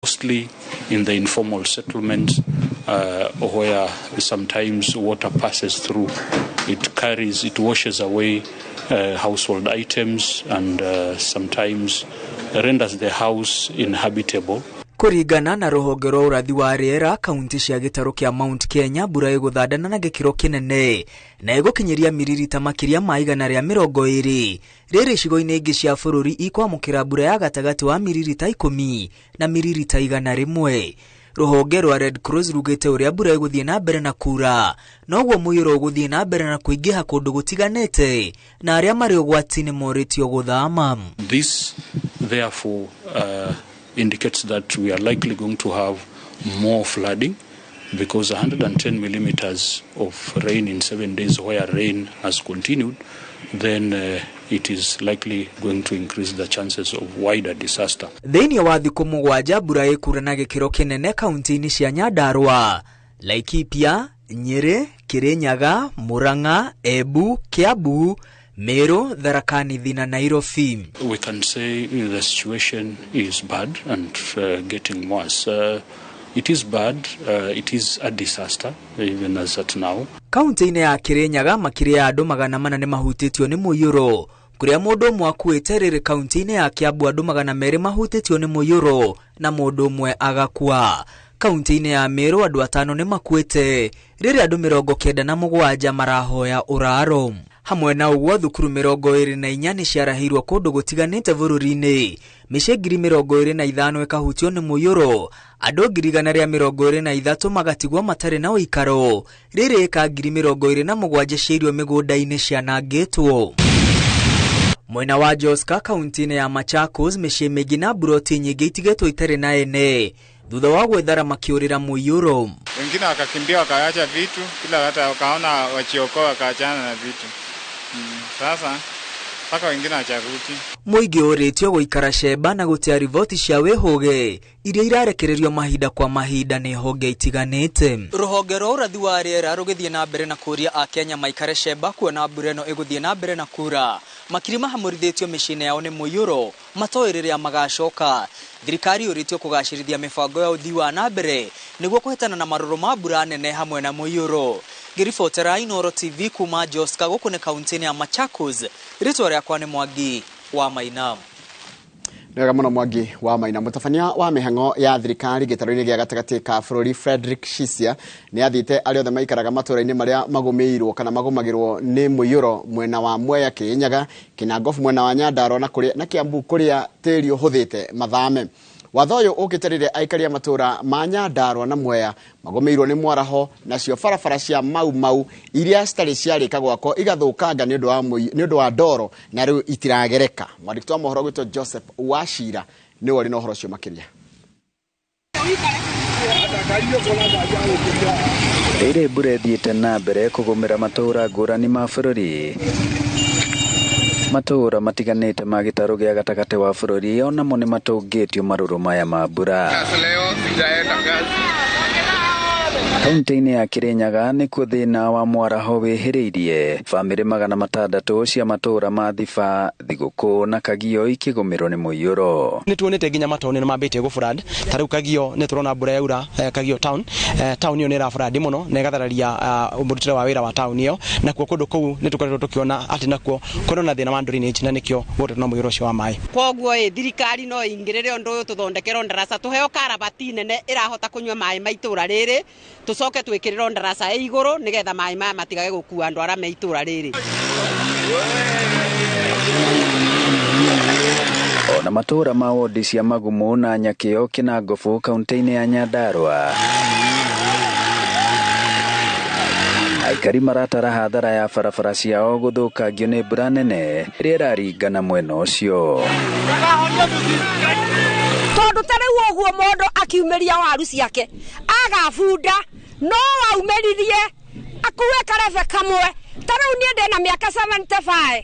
mostly in the informal settlements where sometimes water passes through. It washes away household items and sometimes renders the house inhabitable. Kurigana na ruhonge rwa urathi wa riera kaunti cia gitaro kia Mount Kenya mbura iguthandana na gikiro kinene na igukinyiria miririta makiria ma 120 riri cigo-ini ingi cia bururi ikwamukira mbura ya gatagati wa miririta 10 na miririta 100. Ruhonge rwa Red Cross rugite uria mbura iguthie na mbere na kura noguo muiyuro uguthie na mbere na kuingiha kundu gutiganete na aria mari ugwati-ini moritio guthama. This therefore indicates that we are likely going to have more flooding because 110 millimeters of rain in 7 days where rain has continued, then it is likely going to increase the chances of wider disaster. Thini wa thiku 7 mbura ikura na gikiro kinene kaunti-ini cia Nyandarua, Laikipia, Nyeri, Kirinyaga, Murang'a, Embu, Kiambu, Meru, Tharaka Nithi na Nairobi. We can say the situation is bad and getting worse. It is bad, it is a disaster even as at now. Kaunti-ini ya Kirinyaga makiria andu 400 ni mahutitio ni muiyuro. Kuria mundu umwe akuite riri kaunti-ini ya Kiambu andu 200 mahutitio ni muiyuro na mundu umwe agakua. Kaunti-ini ya Meru andu 5 ni makuite riri andu 97 marahoya uraro. Hamwe na uguo thukuru 24 ni ciarahirwo kundu gutiganite bururi-ini. Micengiri 25 ikahutio ni muiyuro. Andu 123 magatigwo matari na uikaro. Riri ikangiri 27 ciirio migunda-ini cianangitwo. Mwena wa Joska kaunti-ini ya Machakos micii mingi na buroti nyingi itigetwo itari na ene thutha wa gwethara makiurira muiyuro. Wengine wakakimbia wakaacha vitu kila hata wakaona wachiokoa wakaachana na vitu. Sasa paka wengine acharuti. Muigi uritio guikara sheba na gutia rivoti cia wihuge iria irarekererio mahinda kwa mahinda ni honge itiganite. Ruhonge rwa urathi wa riera rugithie na mbere na kuria a Kenya maikare sheba kuona mbura ino iguthie na mbere na kura. Makirima hamurithitio micine yao ni muiyuro matoiriria magacoka. Thirikari uritio kugacirithia mibango ya uthii wa na mbere niguo kuhetana na maruru ma mbura nene hamwe na muiyuro. Girifotera Inooro TV kuma Joska guku ni kaunti-ini ya Machakos. Ritwa riakwa ni Mwangi wa Maina. Nega muno Mwangi wa Maina. Mutabania wa mihango ya thirikari gitaro-ini gia gatagati ka bururi Frederick Shisia ni athite ari othe maikaraga matura-ini maria magumirwo kana magumagirwo ni muiyuro mwena wa Mwea, Kirinyaga, Kinangofu mwena wa Nyandarua na Kiambu kuria tiri uhuthite mathame. Watho uyu ukiterire aikaria matura ma Nyandarua na Mwea magumirwo ni mwaraho nacio barabara cia mau iria citari ciarika gwako igathukanga ni undu wa ndoro na riu itiragereka. Mwandiki wa mohoro gwitwo Joseph Wachira ni wari na uhoro cio makiria. Riri mbura ithiite na mbere kugumira matura ngurani ma bururi. Matura matiganite ma gitaro gia gatagati wa bururi onamo ni matungitio maruru maya ma mbura. Kaunti-ini ya Kirinyaga ni kuo thina wa mwaraho wihiriirie. Family 600 cia matura ma Thiba, Thiguku na Kagio ikigumirwo ni muiyuro. Ni tuonete nginya matoni mambite go flood. Tariu Kagio ni turona mbura yaura Kagio town. Town iyo ni ra flood muno na igathararia umurutire wa wira wa town iyo na kuo kundu kuu ni tukoretwo tukiona ati nakuo kono na thina wa drainage na nikio wote na muiyuro cio wa mai. Koguo thirikari no ingirire undu uyu tuthondekero ndarasa tuheo karabati nene irahota kunywa mai maitura riri tucoke twikiriro ndarasa ya iguru nigetha mai maya matigage gukua andu ara me itura riri. Ona matura ma wodi cia Magumu na Nyakio, Kinangofu kaunti-ini ya Nyandarua aikari maratara hathara ya barabara ciao guthukangio ni mbura nene iria iraringana mwena ucio. Tondu tariu uguo mundu akiumiria waru ciake agabunda no aumeririe akuwe karebe kamwe. Tariu nie ndina miaka 75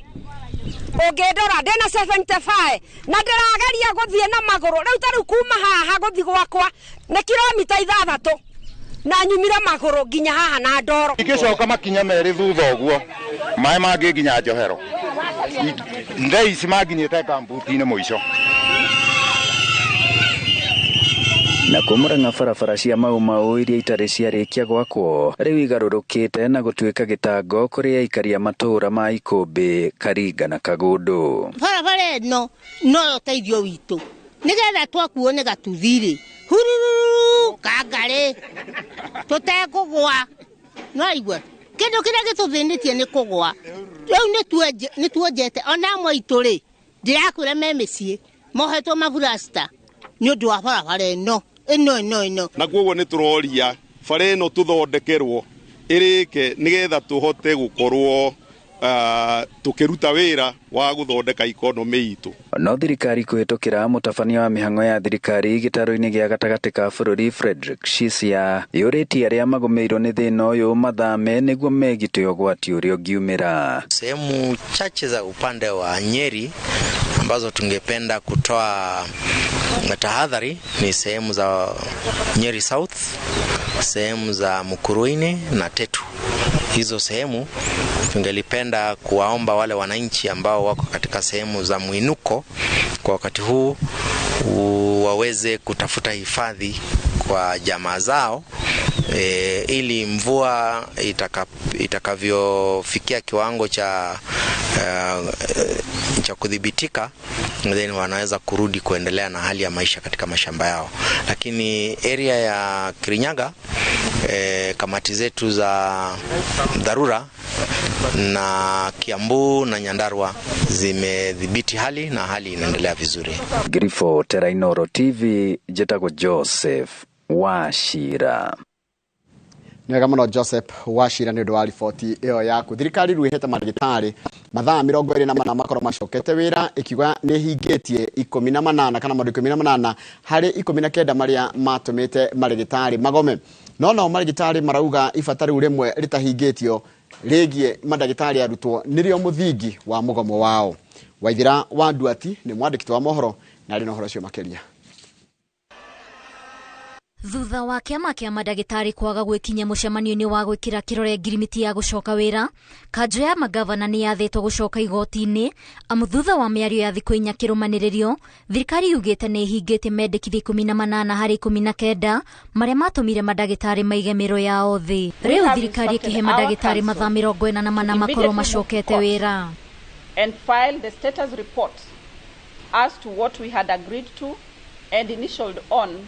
ungindora ndina 75 na ndirageria guthie na maguru. Riu tariu kuma haha guthi gwakwa ni kilomita 6 na nyumira maguru nginya haha na ndoro. Igicoka makinya meri thutha uguo mai mangi nginya Njohero ndei cimanginyite kambuti-ini muico. na kumuranga barabara cia mau iria itari ciarĩkia gwakwo rĩu igarũrũkĩte na gũtuĩka gĩtango kũrĩ aikari a matũũra ma Ikũmbĩ, Karinga na Kagundu. Barabara ĩno no ũteithio witũ nĩgetha twakuo nĩ gatuthirĩ hururu kangare tũtekũgwa no igwe kĩndũ kĩrĩa gĩtũthĩnĩtie nĩ kũgwa rĩu nĩ tuonjete ona mwaitũrĩ ndĩrakwĩra me mĩciĩ mohetwo maburasta nĩ ũndũ wa barabara ĩno na koguo nĩ tũroria bara ĩno tũthondekerwo ĩrĩke nĩgetha tũhote gũkorwo tukiruta wĩra wa gũthondeka ikonomi itũ. No thirikari kũhĩtũkĩra mũtabania wa mĩhang'o ya thirikari gĩtarũ-inĩ gĩa gatagatĩ ka bũrũri Frederick Shisia yũrĩtie arĩa magũmĩirwo nĩ thĩna ũyũ mathame nĩguo megite ũgwati ũrĩa ũngiumĩra. Sehemu chache za upande wa Nyeri ambazo tungependa kutoa tahadhari ni sehemu za Nyeri South, sehemu za Mukurweini na Tetu. Hizo sehemu tungelipenda kuwaomba wale wananchi ambao wako katika sehemu za mwinuko kwa wakati huu waweze kutafuta hifadhi kwa jamaa zao ili mvua itakavyofikia kiwango cha kudhibitika, then wanaweza kurudi kuendelea na hali ya maisha katika mashamba yao. Lakini area ya Kirinyaga kamati zetu za dharura na Kiambu na Nyandarua zimedhibiti hali na hali inaendelea vizuri. Grifo Terainoro TV, Jetago Joseph Wachira. Nĩwega mũno Joseph Wachira nĩ ũndũ wa riboti ĩyo yaku. Thirikari rĩu ĩhete marĩgĩtarĩ mathaa 24 makoro macokete wĩra ikiuga nĩ hingĩtie 18 kana maũndũ 18 harĩ 19 marĩa matũmĩte marĩgĩtarĩ magome. No marĩgĩtarĩ marauga ibata rĩu rĩmwe rĩtahingĩtio rĩgiĩ mandagĩtarĩ arutwo nĩrĩo mũthingi wa mũgomo wao. Waithira wa Nduati nĩ mwandĩki wa mohoro na arĩ na ũhoro ũcio makĩria. Thutha wa kĩama kĩa mandagĩtarĩ kwaga gwĩkinya mũcemanio-inĩ wa gwĩkĩra kĩrore ngirimiti ya gũcoka wĩra, kanjũ ya magavana nĩ yathĩtwo gũcoka igoti-inĩ amu thutha wa mĩario ya thikũ 4 kĩrũmanĩrĩrio, thirikari yugĩte nĩ ĩhingĩte mendekithia 18 harĩ 19 marĩa matũmire mandagĩtarĩ maige mĩro yao thĩ. Rĩu thirikari ĩkĩhe mandagĩtarĩ mathaa 44 makorwo macokete wĩra. And file the status report as to what we had agreed to and initialed on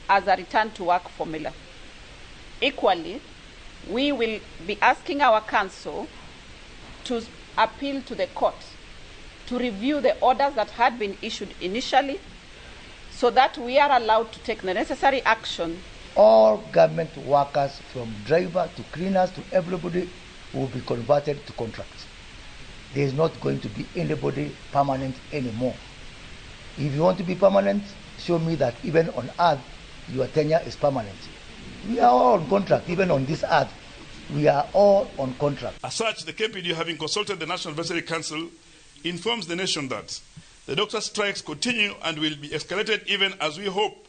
as a return to work formula. Equally, we will be asking our council to appeal to the court to review the orders that had been issued initially so that we are allowed to take the necessary action. All government workers from driver to cleaners to everybody will be converted to contracts. There is not going to be anybody permanent anymore. If you want to be permanent, show me that even on earth your tenure is permanent. We are all on contract, even on this earth. We are all on contract. As such, the KPD, having consulted the National Advisory Council, informs the nation that the doctor strikes continue and will be escalated even as we hope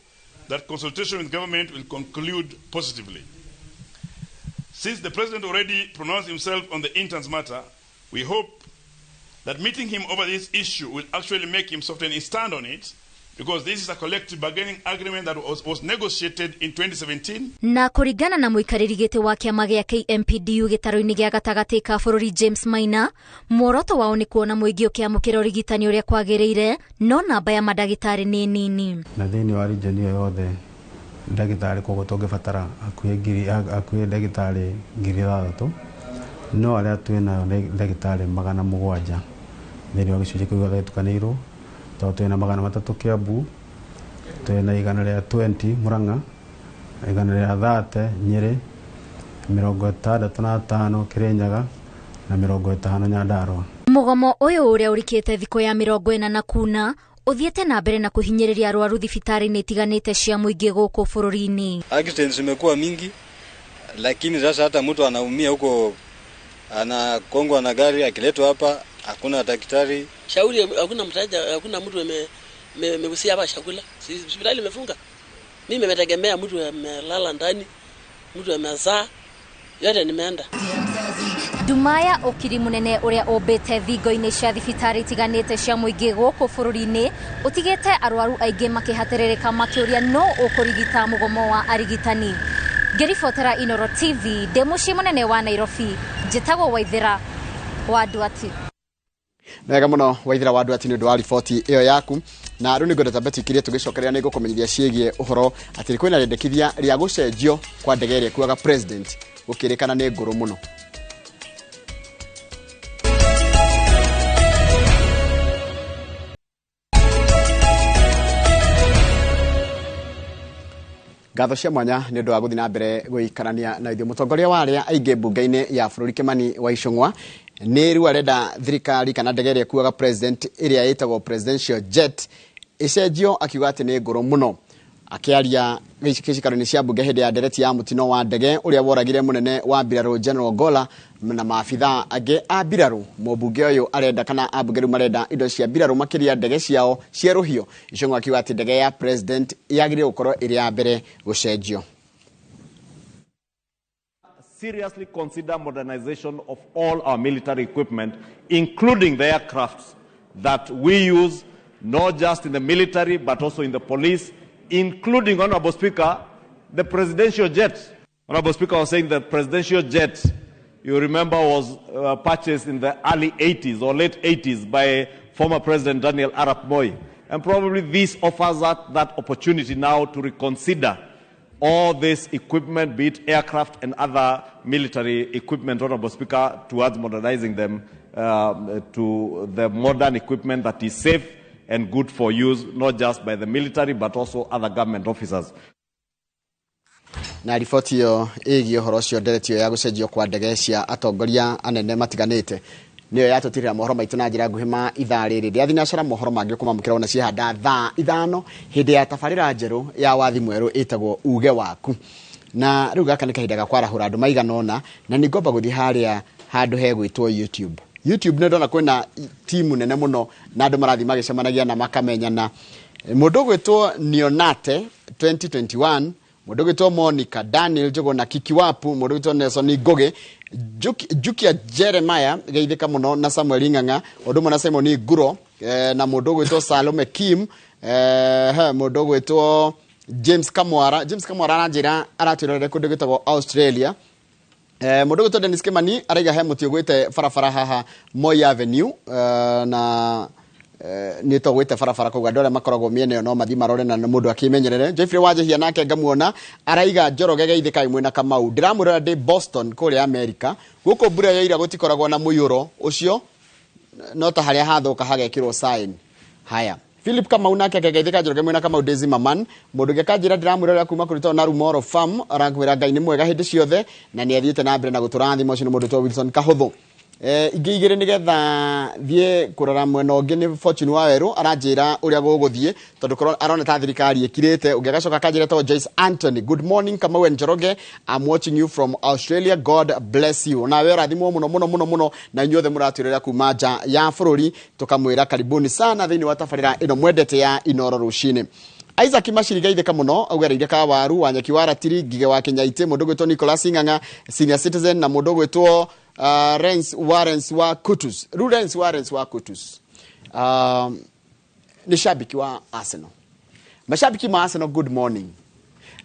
that consultation with government will conclude positively. Since the President already pronounced himself on the interns matter, we hope that meeting him over this issue will actually make him soften his stand on it, because this is a collective bargaining agreement that was negotiated in 2017. Na kũringana na mũikarĩri gĩtĩ wa kĩama gĩa KMPDU gĩtarũ-inĩ gĩa gatagatĩ ka bũrũri James Maina, muoroto wao nĩ kuona mũingĩ ũkĩamũkĩra ũrigitani ũrĩa kwagĩrĩire, no namba ya mandagĩtarĩ nĩ nini. Na thĩinĩ wa region ĩyo yothe ndagĩtarĩ koguo tũngĩbatara hakuhĩ ndagĩtarĩ 6,000, no arĩa twĩnayo nĩ ndagĩtarĩ 700 thĩinĩ wa gĩcunjĩ kĩu gĩothe gĩtukanĩirwo. Twĩna 300 Kiambu, twĩna 120 Murang'a, 130 Nyeri, 65 Kirinyaga na 50 Nyandarua. Mũgomo ũyũ ũrĩa ũrikĩte thikũ ya 40 na kuna ũthiĩte na mbere na kũhinyĩrĩria arwaru thibitarĩ-inĩ itiganĩte cia mũingĩ gũkũ bũrũri-inĩ. Accidents zimekuwa mingi, lakini sasa hata mtu anaumia huko, anakongwa na gari akiletwa hapa, hakuna daktari. Shauri hakuna mtaja, hakuna mtu amegusia hapa chakula. Hospitali imefunga. Mimi nimetegemea mtu amelala ndani, mtu amezaa, yote nimeenda. Dumaya Okiri munene uria obete thingo-ini cia thibitari tiganite cia muingi guku bururi-ini utigete arwaru aingi makihaterereka makiuria no ukurigita mugomo wa arigitani. Ngiribotera Inoro TV de muci munene wa Nairobi njitagwo Waithira wa Duati. Nega muno Waithira wa Duati ni ndu wa riboti iyo yaku na riu ni ngwenda tabeti kiria tugicokeria ni gukumenyithia ciigie uhoro ati kwina rendekithia ria gucenjio kwa ndege iria kuaga president ukirikana ni nguru muno. Gatho cia mwanya ni ndu wa guthi na mbere guikarania na ithuĩ mutongoria wa aria aingi bunge-ini ya bururi Kimani wa Icũng'wa ni riu arenda thirikari kana ndege iria kuaga president iria yitagwo presidential jet icenjio akiuga ati ni nguru muno. Akiaria gĩcikaro-inĩ cia mbunge hĩndĩ ya ndereti ya mutino wa ndege ũrĩa woragire munene wa mbirarũ General Gola na maabitha angĩ a mbirarũ. Mũmbunge ũyũ arenda kana ambunge rĩu marenda indo cia mbirarũ makĩria ndege ciao cierũhio. Icũng'wa akiuga ati ndege ya president yagĩrĩire gũkorwo ĩrĩ ya mbere gũcenjio. Seriously consider modernization of all our military equipment, including the aircrafts that we use, not just in the military but also in the police, including, Honorable Speaker, the presidential jet. Honorable Speaker was saying the presidential jet, you remember, was purchased in the early 80s or late 80s by former President Daniel Arap Moi. And probably this offers us that opportunity now to reconsider all this equipment, be it aircraft and other military equipment, Honorable Speaker, towards modernizing them to the modern equipment that is safe and good for use, not just by the military, but also other government officers. Na riboti hiyo ĩgiĩ ũhoro ũcio ndereti ya gũcenjio kwa ndege cia atongoria anene matiganĩte niyo yatutirira mohoro maitu na njira nguhi ma ithaa rĩrĩ rĩa thinacara mohoro mangĩ kumamukĩra ona ciehanda thaa ithano hĩndĩ ya tabarĩra njerũ ya wathi mwerũ ĩtagwo uge waku. Na rĩu gaka nĩ kahinda ga kwarahũra andũ maigana ũna na nĩ ngomba gũthiĩ harĩa handũ hegwĩtwo YouTube nĩ ndona kwĩna timu nene mũno na andũ marathi magĩcemanagia na makamenyana. Mũndũ gwĩtwo Nionate 2021, mũndũ gwĩtwo Monica Daniel Jogo na Kiki Wapu, mũndũ gwĩtwo Nelson Ngoge, Jukia Jeremiah geithĩka mũno na Samuel Ing'ang'a, ũndũ mũna Simon Nguro na mũndũ gwĩtwo Salome Kim, mũndũ gwĩtwo James Kamwara na njĩra aratwĩrorere kũndũ gwĩtagwo Australia. Mũndũ gwĩtwo Dennis Kimani araiga he mũtĩ ũgwĩte barabara haha Moi Avenue na nĩ togwĩte barabara koguo andũ arĩa makoragwo mĩena ĩyo no mathi marore na mũndũ akĩmenyerere. Jeffrey Wanjihia nake ngamuona araiga Njoroge geithĩka imwe na Kamau ndiramwĩrora ndĩ Boston kũrĩa America gũkũ mbura ya ira gũtikoragwo na mũiyũro ũcio no ta harĩa hathũka hagekĩrwo sign. Haya Philip Kamau nake geithĩka Njoroge imwe na Kamau Daisy Maman mũndũ gekanjĩra ndiramwĩrora kuma kũrĩtwo na Rumoro Farm arakwĩra Ngai nĩ mwega hĩndĩ ciothe na nĩ athiĩte na mbere na gũtũrathima ũcio nĩ mũndũ to Wilson Kahũthũ. Ingĩ igĩrĩ nĩgetha thiĩ kũrora mwena ũngĩ nĩ Fortune Waweru aranjĩra ũrĩa gũgũthiĩ tondũ arona ta thirikari ĩkirĩte. Ũngĩgacoka kanjĩra to Joyce Anthony, good morning Kamau and Njoroge, I'm watching you from Australia, God bless you. Na we rathimwo mũno na inyuothe mũratwĩrĩra kuma nja ya bũrũri tũkamwĩra karibuni sana thĩinĩ wa tabarĩra ĩno mwendete ya Inoro rũcinĩ. Isaac Mashiri geithĩka mũno augereire ka waru wa Nyaki wa Ratiri Ngige wa Kenyaite, mũndũ gwĩtwo Nicholas Ing'ang'a senior citizen na mũndũ gwĩtwo Warrens wa Kutus. Rudens Warrens wa Kutus ni shabiki wa Arsenal. Mashabiki ma Arsenal, good morning.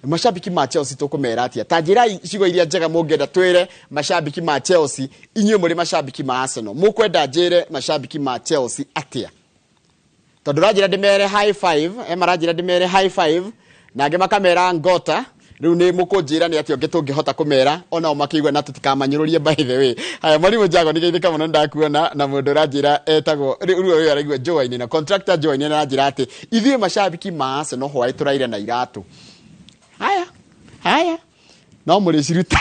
Mashabiki ma Chelsea tukumera atia tajirai cigo iria njega mũngenda twĩre mashabiki ma Chelsea inyuĩ mũrĩ mashabiki ma Arsenal mũkwenda njĩre mashabiki ma Chelsea atia. Tondũ ranjĩra ndĩmere high five, maranjĩra ndĩmere high five na angĩ makamera ngota. Riu nĩ mũkũnjĩra nĩ atĩ tũngĩhota kũmera ona o makĩigua na tũtikamanyũrũrie by the way. Haya Mwalimu Jago nĩ geithĩka mũno ndakuona na mũndũ ranjĩra etagwo riu ũyũ araigua Joanne na contractor Joanne na ranjĩra atĩ ithuĩ mashabiki ma Arsenal hwaĩ tũraire na iratũ. Haya no mũrĩ ciruta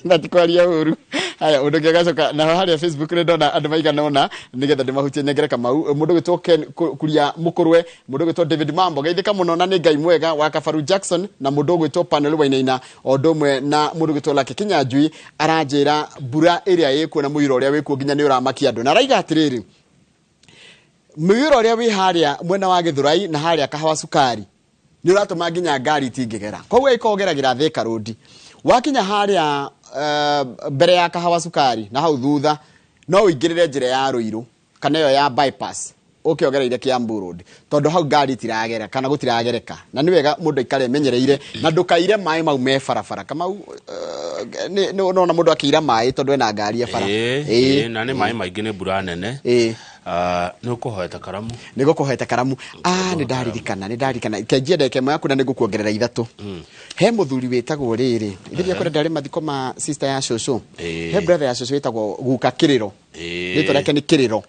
na tikwaria ũru. Haya ũndũ ngĩgacoka na harĩa Facebook nĩ ndona andũ maigana ũna nĩgetha ndĩmahutie nengere Kamau. Mũndũ gwĩtwo Ken Kuria Mũkũrwe, mũndũ gwĩtwo David Mambo geithĩka mũno na nĩ Ngai mwega wa Kabaru Jackson na mũndũ gwĩtwo Panel Wainaina o ũndũ ũmwe na mũndũ gwĩtwo Lucky Kinyanjui aranjĩra mbura ĩrĩa ĩkuo na mũiyũro ũrĩa wĩkuo nginya nĩ ũramakia andũ. Na raiga atĩrĩrĩ mũiyũro ũrĩa wĩ harĩa mwena wa Gĩthũrai na harĩa Kahawa Sukari nĩ ũratũma nginya ngari itingĩgera. Koguo ĩkogeragĩra Thika Road. Wakinya harĩa mbere ya kahawa sukari na hau thutha no uingirire njira ya Ruiru kana yo ya bypass ukiogereire Kiambu Road tondu hau ngari tiragera kana gutiragereka na ni wega mundu ikare menyereire na ndukaire mai mau me barabara kama no na mundu akira mai tondu ena ngari ya bara na ni mai maingi ni mbura nene no kuhoeta karamu ni ndaririkana kenjia ndeke mo yaku na nigukuongerera ithatu he muthuri witagwo riri ithiria kwenda ndari mathiko ma sister ya Shosho he brother ya Shosho witagwo Guka Kiriro rito reke ni Kiriro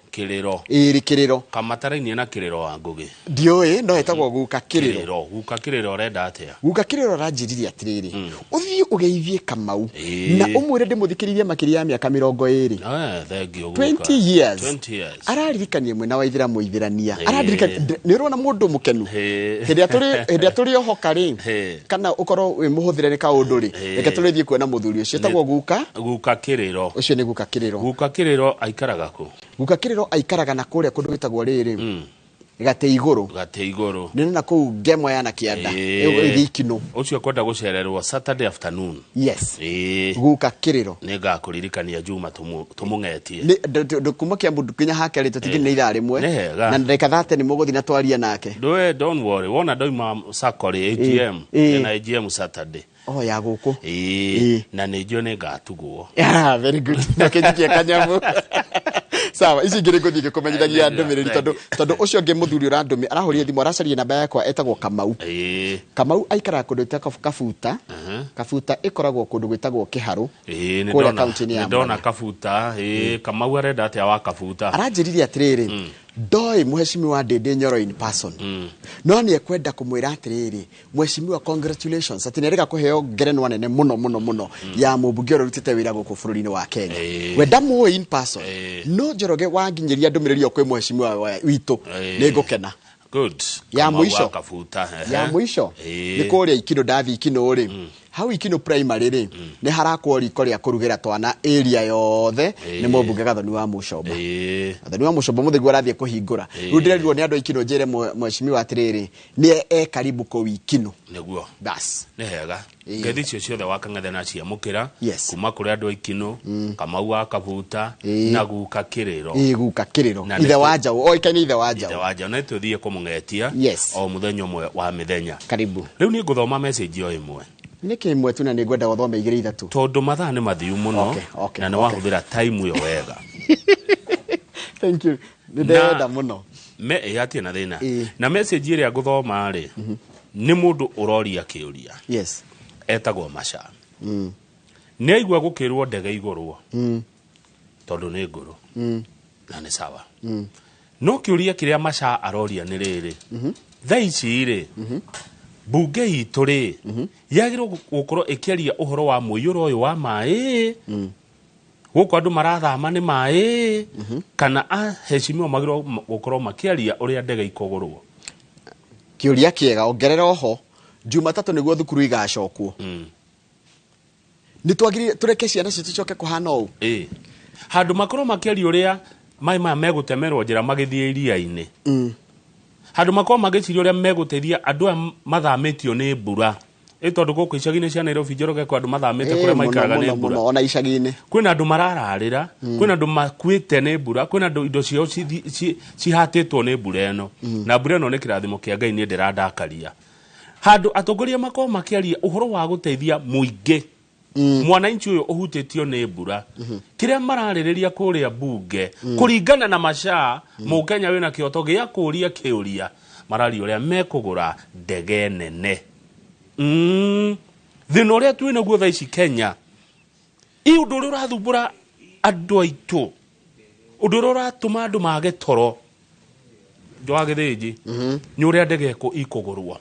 kamataraini na Kiriro wa Ngugi ndioi no etagwo Guka Kiriro renda atia Guka Kiriro ranjiriria atiriri uthii ugeithie Kamau na umwire ndimuthikiririe makiria ya miaka 20 thank you 20 years araririkanie mwena wa ithira muithirania araririkania ni rona mundu mukenu hindia turi ohoka ri kana ukoro wi muhuthire ni kaundu ri reke turithie kuona muthuri ucio etagwo Guka Kiriro ucio ni Guka Kiriro aikaraga ku Guka Kiriro aikaraga na kuria kundu witagwo riri gate iguru nene na ku ngemo ya na kianda igikino ucio kwenda gucererwo Saturday afternoon yes Guka Kiriro ni ngakuririkania Juma tumungetie kuma Kiambu kinya hake ri tutigine ithaa rimwe na ndeka 30 ni muguthi na twaria nake don't worry wona doima sakori AGM na AGM Saturday ya guku na nijo ne gatugwo very good nakijikia kanyamu sawa ici ngire guthike kumenyithagia ndumiriri tondu ucio ngi muthuri urandumi arahoria thimu aracaria namba yakwa etagwo Kamau aikara kundu gwitagwo Kafuta ikoragwo kundu gwitagwo Kiharu kuria kaunti-ini ya ndona Kafuta Kamau arenda atia wa Kafuta aranjiriria atiriri ndoi muheshimiwa Ndindi Nyoro in person no ni ekwenda kumwira atiriri muheshimiwa congratulations ati nereka kuheo ngerenwa nene muno ya mubunge urutite wira guku bururi-ini wa Kenya wenda mu in person no Njoroge wanginyiria ndumiriri okwe muheshimiwa witu ni ngukena good ya mwisho Kafuta ni kuria ikino ndathi ikino ri hau ikino primary ri ni harakwo riko ria kurugira twana area yothe ni mubunge Gathoni wa Mucombo muthigwa arathie kuhingura rundirirwo ni andu ikino njire mheshimiwa atiriri ni karibu ko wikino niguo bas ni hega ngethi cio ciothe wakang'ethe na cia mukira kuma kuri andu ikino Kamau wa Kafuta na Guka Kiriro ithe wa Njau oikaine ithe wa Njau na tuthie kumung'etia o muthenya umwe wa mithenya karibu riu ni nguthoma message o imwe niki imwe tu na ni ngwenda guthoma igiri ithatu tondu mathaa ni mathiu muno na ni wahuthira time yo wega thank you ndenda muno me atie na thina na message iri nguthoma ri ni mundu uroria kiuria etagwo Masha ni aigua gukirwo ndege igurwo tondu ni nguru na ni sawa no kiuria kiria Masha aroria ni riri thaici ri bunge itu ri yagirwo gukorwo ikiaria uhoro wa muiyuro uyu wa mai guko andu marathama ni mai kana aheshimiwa magirwo gukorwo makiaria uria ndege ikogurwo kiuria kiega ongerera oho Jumatatu niguo thukuru igacokwo ni twagiri tureke ciana citu coke kuhana u handu makorwo makiaria uria mai megutemerwo njira magithie iria-ini handu makorwo magiciria uria meguteithia andu mathamitio ni mbura tondu guku icagi-ini cia Nairobi Njoroge kwa andu mathamite kuria maikaraga ni mbura ona icagi-ini kwina andu marararira kwina andu makuite ni mbura kwina andu indo ciao cihatitwo ni mbura eno na mbura eno ni kirathimo kia Ngai ni ndirandakaria handu atongoria makorwo makiaria uhoro wa guteithia muingi mwananchi uyu uhutitio ni mbura kiria maraririria kuria bunge kuringana na Masha mukenya wina kioto gia kuria kiuria marari uria mekugura ndege nene thina uria twina guo thaici Kenya undu uria urathumbura andu aitu undu uria uratuma andu mage toro jwa githiji ni uria ndege ikugurwo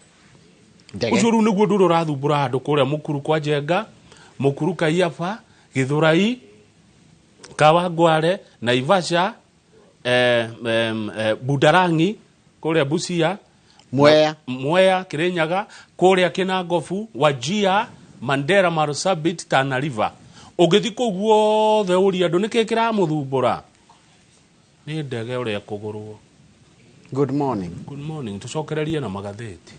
ucio ru niguo ndu urathumbura andu kuria mukuru kwa Njenga mukuru Kaiafa Githurai Kawangware Naivasha Budarangi kuria Busia Mwea Kirinyaga kuria Kinangofu Wajia Mandera Marsabit Tana River ugithi kuguo the uri andu niki kiramuthumbura ni ndege uria kugurwo good morning tucokererie na magatheti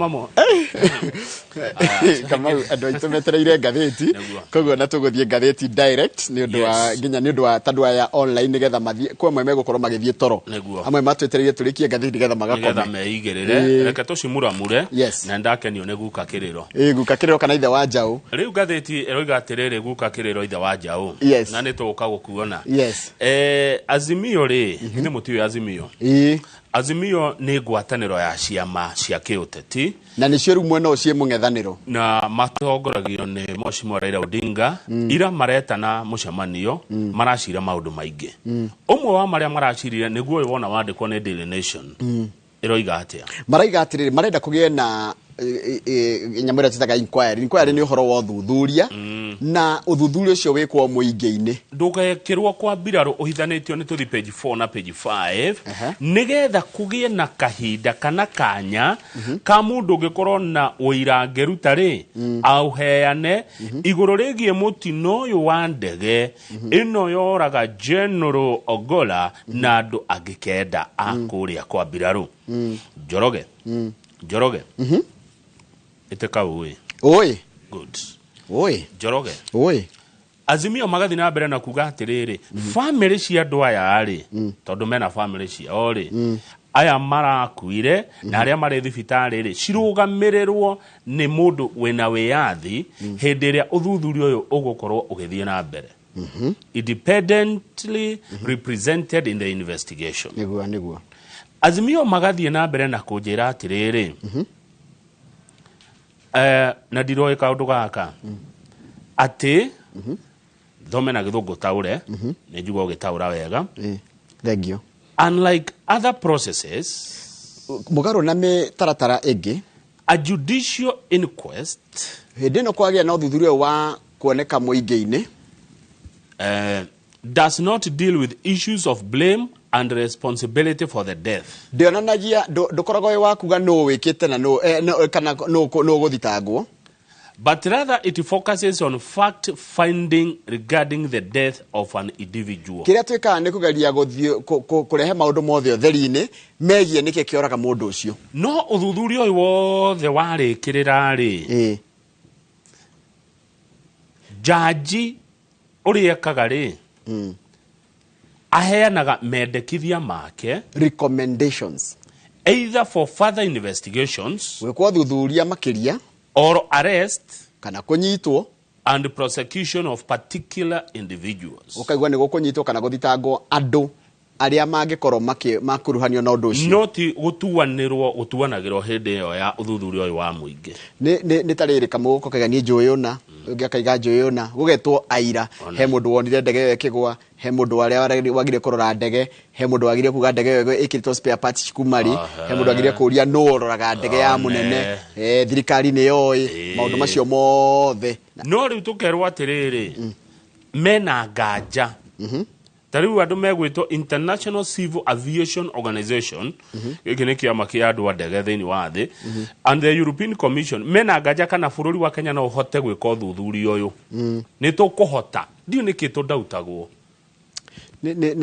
mamo kama andå aitå metereire ngathäti koguo na tågåthiä ngathäti direct nä å ndå wa nginya nä å ndå wa tandå aya online nä getha mathiä kwa amwe megå korwo magä thiä toro amwe matwetereire tå rä kie ngathäti nä getha magakome meigä rä re reke tå cimuramure na ndakenio nä guka kä rä ro guka kä rä ro kana ithe wa njaå rä u ngathäti ĩroiga atä rä rä guka kä rä ro ithe wa njaå na nä tå gå ka gå kuona Azimio rä nä må tiå Azimio Azimio nä ngwatanĩro ya ciama cia kĩũteti na nĩ cio rĩu mwena ũcio mũng'ethanĩro na matongoragio nĩ Mheshimiwa Raila Odinga ira maretana mũcemanio maracira maũndũ maingĩ ũmwe wa marĩa maracirire nĩguo ũyũ wona wandĩkwo nĩ Daily Nation ĩroiga atĩa maraiga atĩrĩrĩ marenda kũgĩe na nyamũra titaga inquiry nĩ ũhoro wa ũthuthuria na ũthuthuria ũcio wĩkwo mũingĩ-inĩ ndũgekĩrwo kwa mbirarũ ũhithanĩtio nĩ tũthi page 4 na page 5 nĩgetha kũgĩe na kahinda kana kanya ka mũndũ ũngĩkorwo na ũira ngĩruta rĩ auheane igũrũ rĩgiĩ mũtino ũyũ wa ndege ĩno yoraga General Ogolla na andũ angĩ kenda a kũrĩa kwa mbirarũ Njoroge iteka uwe good Njoroge Azimio magathi na mbere na kuga atiriri family cia andũ aya ari tondu mena family ciao ri aya marakuire na aria mari thibitari ri cirugamirĩrwo ni mundu wina wiyathi hindi ĩrĩa ũthuthuria ũyũ ũgũkorwo ũgĩthiĩ na mbere independently represented in the investigation niguo Azimio magathi na mbere na kũnjĩra atiriri na ndiroĩ kaũndũ gaka atĩ thome na gĩthũngũ taũre nĩ njuga ũgĩtaũra wega thank you unlike other processes mũgarũ na mĩtaratara ĩngĩ a judicial inquest hĩndĩ ĩno kwagĩa na ũthuthuria wa kuoneka mũingĩ-inĩ does not deal with issues of blame and responsibility for the death. Ndionanagia ndukoragwo wi wakuga no wikite na no kana no guthitangwo. But rather it focuses on fact finding regarding the death of an individual. Kiria twika ni kugeria kurehe maundu mothe otheri-ini megie niki kioraga mundu ucio. No uthuthuria uyu wothe warikirira ri. Jaji uriekaga ri. Aheanaga mendekithia make recommendations either for further investigations wekwa thuthuria makiria or arrest kana kunyitwo and prosecution of particular individuals. Ukaigwa ni gukunyitwo kana guthitangwo andu aria mangikorwo makuruhanio na undu ucio noti gutuanagirwo hindi yo ya uthuthuria uyu wa muingi ni tariri kamuko kaiga ni njuyuna ungi akaiga njuyuna gugetwo aira he mundu wonire ndege yo ikigwa he mundu waria wagire kurora ndege he mundu wagire kuga ndege yo ikiritwo spare parts cikumari he mundu wagire kuria no ororaga ndege ya munene thirikari ni yoi maundu macio mothe no riu tukerwo atiriri mena nganja tariu andu megwitwo International Civil Aviation Organization giki ni kiama kia andu a ndege thiini wa thi and the European Commission mena nganja kana bururi wa Kenya no uhote gwika uthuthuria uyu ni tukuhota ndio niki tundautagwo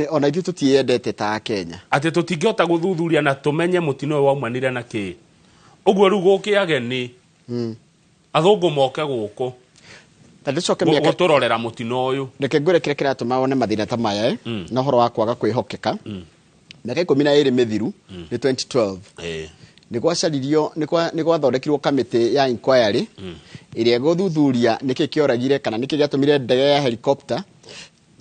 ona ithu tutiendete ta Kenya ati tutingihota guthuthuria na tumenye mutino uyu waumanire na ki uguo riu gukiage ni athungu moke guku tadicoke miaka guturorera mutino uyu reke ngure kire kiratuma wone mathina ta maya na horo wa kwaga kwihokeka miaka 12 mithiru ni 2012 ni gwacaririo ni gwathondekirwo kamiti ya inquiry iria guthuthuria niki kioragire kana niki giatumire ndege ya helicopter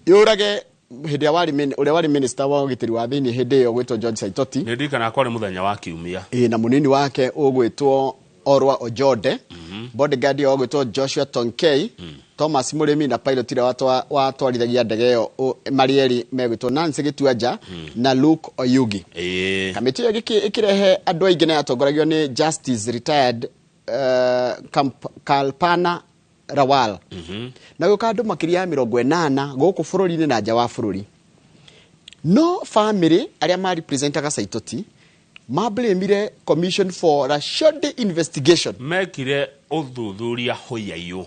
yurage hindi ya wari minister wa ugitiri wa thiini hindi yo gwitwo George Saitoti ni ndikana akore muthenya wa kiumia na munini wake ugwitwo Orwa Ojode bodyguard yo gwitwo Joshua Tonkei Thomas Murimi na pilot ira watwarithagia ndege yo Marieri megwitwo Nancy Gituaja na Luke Oyugi kamiti yo ikirehe andu aingi na atongoragio ni Justice retired Kalpana Rawal na guka andu makiria 80 guku bururi-ini na nja wa bururi no family aria ma representaga Saitoti mablemire commission for a shoddy investigation mekire uthuthuria hoyayo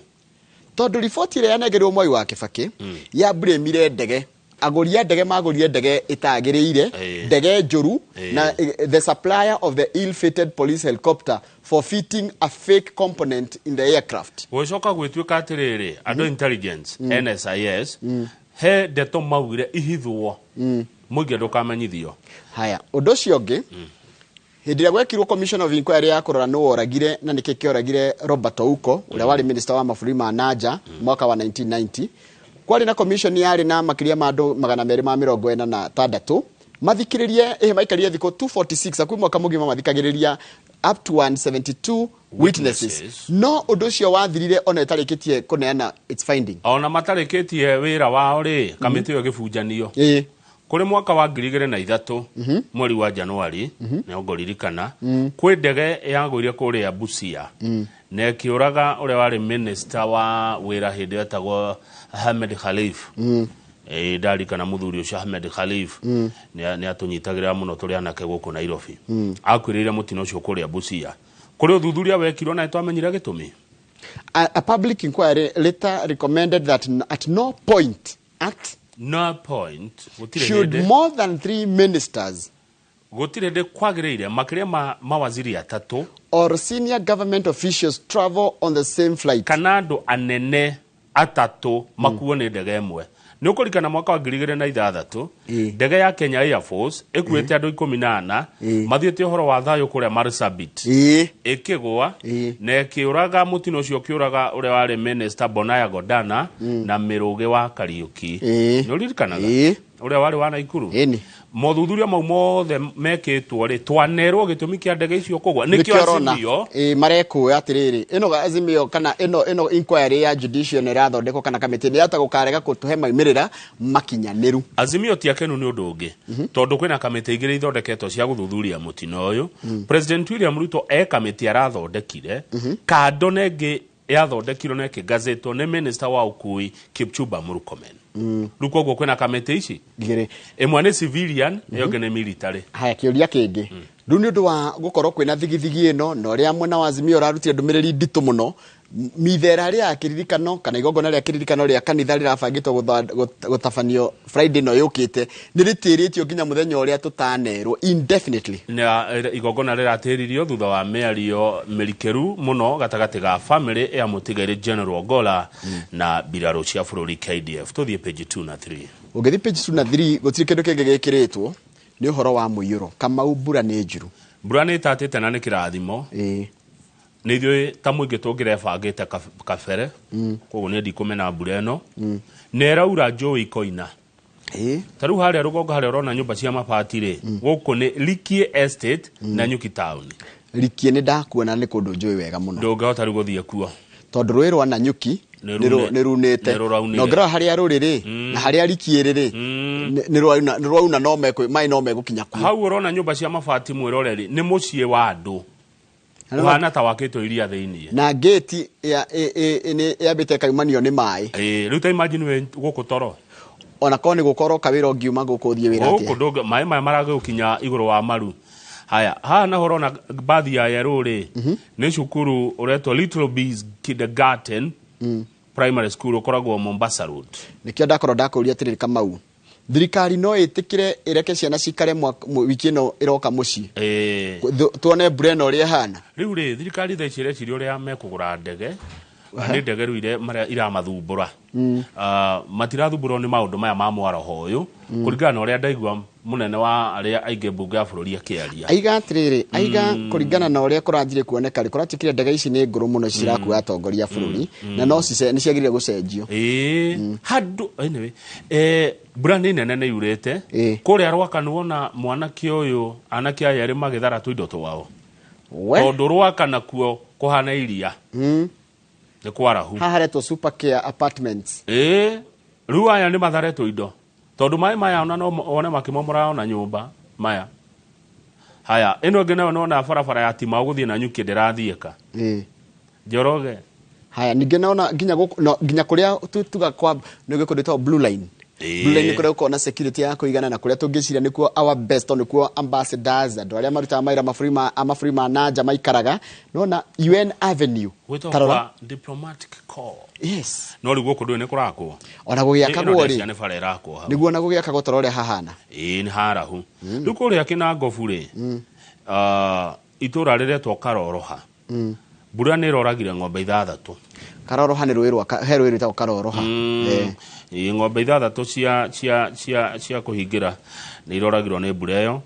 tondu report ile yanegerwo Mwai wa Kibaki ya blemire ndege agoria ndege magoria ndege itagiriire ndege njuru na the supplier of the ill-fated police helicopter for fitting a fake component in the aircraft. Gwicoka gwituika atiriri andu intelligence NSIS he ndeto maugire ihithwo muige ndukamenyithio. Haya undu cio ngi hindi ya gwekirwo commission of inquiry ya kurora no oragire na niki kioragire Robert Ouko uria wari minister wa mabũrũri ma nanja mwaka wa 1990. Kwari na commission yari na makiria ma andu 246 mathikiririe maikarie thiko 246 akwi mwaka mugima mathikagiriria up to 172 witnesses. No undu ucio wathirire ona itarikitie kuneana its finding. Ona matarikitie wira wao ri kamiti yo gibunjanio. Kuri mwaka wa 2003 mweri wa Januari ne ogoririkana kwi ndege yagwire kuria Busia ne kiuraga uria wari minister wa wira hindi etagwo Ahmed Khalif. Ndarikana muthuri ucio Ahmed Khalif ne atunyitagira muno turi anake guku Nairobi. Akwirire mutino ucio kuria Busia kuri uthuthuria wekirwo na twamenyire gitumi. A public inquiry later recommended that at no point should more than 3 ministers gotirede kwagireire makiria mawaziri atatu or senior government officials travel on the same flight. Kanado anene atatu makuo ni ndege imwe. Nukurikana mwaka wa 2006 ndege ya Kenya Air Force ekuete andu 14 mathiete horo wa thayo kuria Marsabit ikigwa na kiuraga mutino ucio kiuraga uria wari minister Bonaya Godana na Miruge wa Kariuki. Nuririkanaga uria wari wa Naikuru. Mothuthuria mau mothe mekitwo ri twanerwo gitumi kia ndege icio kugwa nikio Azimio mareko atiriri ino Azimio kana ino inquiry ya judicial ne rathondeko kana kamiti ni ata gukarega kutuhe maimirira makinyaniru. Azimio tiakenu ni undu ungi tondu kwina kamiti igire ithondeketwo cia guthuthuria mutino uyu. President William Ruto kamiti arathondekire kando nengi yathondekirwo na kigazetwo ni minister wa ukui Kipchumba Murkomen. Ruko gwo kwena kamete ici ngire emwe ni civilian yoge ni military. Haya kiuria kingi runi undu wa gukorwo kwena thigithigi ino no ria mwana wa Azimio rarutire ndumiriri nditu muno mithera ria akiririkano kana igongona ria akiririkano ria kanitha rirabangitwo gutafanio Friday no yukite ni ritiritio ginya muthenya uria tutanerwo indefinitely. Na igongona riratiririo thutha wa miario mirikeru muno gatagati ga family ya mutigaire General Ogola na biraro cia bururi KDF. Tuthie page 2 na 3. Ugethi page 2 na 3 gutiri kindu kingi gikiritwo ni uhoro wa Muiyuro Kamau mbura ni njuru. Mbura ni tatite na ni kirathimo. Nithio ta muingi tungirebangite kabere koguo ni ndikumena mbura eno neraura njui koina taru haria rugongo haria rona nyumba cia mabati ri guku ni Likie Estate na Nyuki Town. Likie ni ndakuona ni kundu njui wega muno ndungehota ri guthie kuo tondu rwi rwa Nanyuki ni runete no ngira haria ruriri na haria Likie riri ni rwauna no meko mai no megukinya kuo. Hau urona nyumba cia mabati mwiroreri ni mucie wa andu wana ta wakito iria thiini na gate ya bite kaimanio ni mai ruta imagine we guku toro ona koni gukoro kawira ngiuma guku thie wira atia guku ndoga mai marage ukinya iguru wa maru. Haya hana horona baadhi ya yaruri ni shukuru uretwa Little Bees Kindergarten Primary School ukoragwo Mombasa Road. Nikio ndakoro ndakuria atiriri Kamau thirikari no itikire ireke ciana cikare wiki ino iroka muci tuone breno ri hana riu ri thirikari thecire cirio ria mekugura ndege ni ndege ruire maria iramathumbura matirathumbura ni maundu maya ma mwaraho uyu kuringana na uria ndaigua munene wa aria ainge bunge ya bururi akiaria aiga atiriri aiga kuringana na uria kuranjire kuoneka ri kuratikire ndege ici ni nguru muno ciraku atongoria bururi na no cice ni ciagirire gucenjio handu anyway brand nene ne yurete kuria rwaka nuona mwanake uyu anake aya ri magithara tu indo twao tondu rwaka nakuo kuhana iria ni kwarahu haharetwo Super Care Apartments riu aya ni matharetwo indo tondu mai maya ona no one makimomora ona nyumba maya. Haya ino ngene no barabara ya tima guthie na Nyuki ndirathieka Njoroge. Haya ninge naona nginya kuria tuga kwa ni gikunditwo Blue Line Blue Line kure na security yako igana na kuria tungiciria nikuo our best nikuo ambassadors andu aria maruta maira mafuri ma nanja maikaraga nona UN Avenue tarora diplomatic call. Yes. No riguo kundu ni kurakwo. Ona gugiakagwo ri. Ni bara irakwo ha. Niguo na gugiakagwo tarore hahana. Ni harahu. Riku ria kina ngobu ri. Itura rire to karoroha. Mbura ni roragire ng'ombe 6. Karoroha ni ruirwa heru irita karoroha. Ng'ombe 6 cia kuhingira ni iroragirwo ni mbura iyo.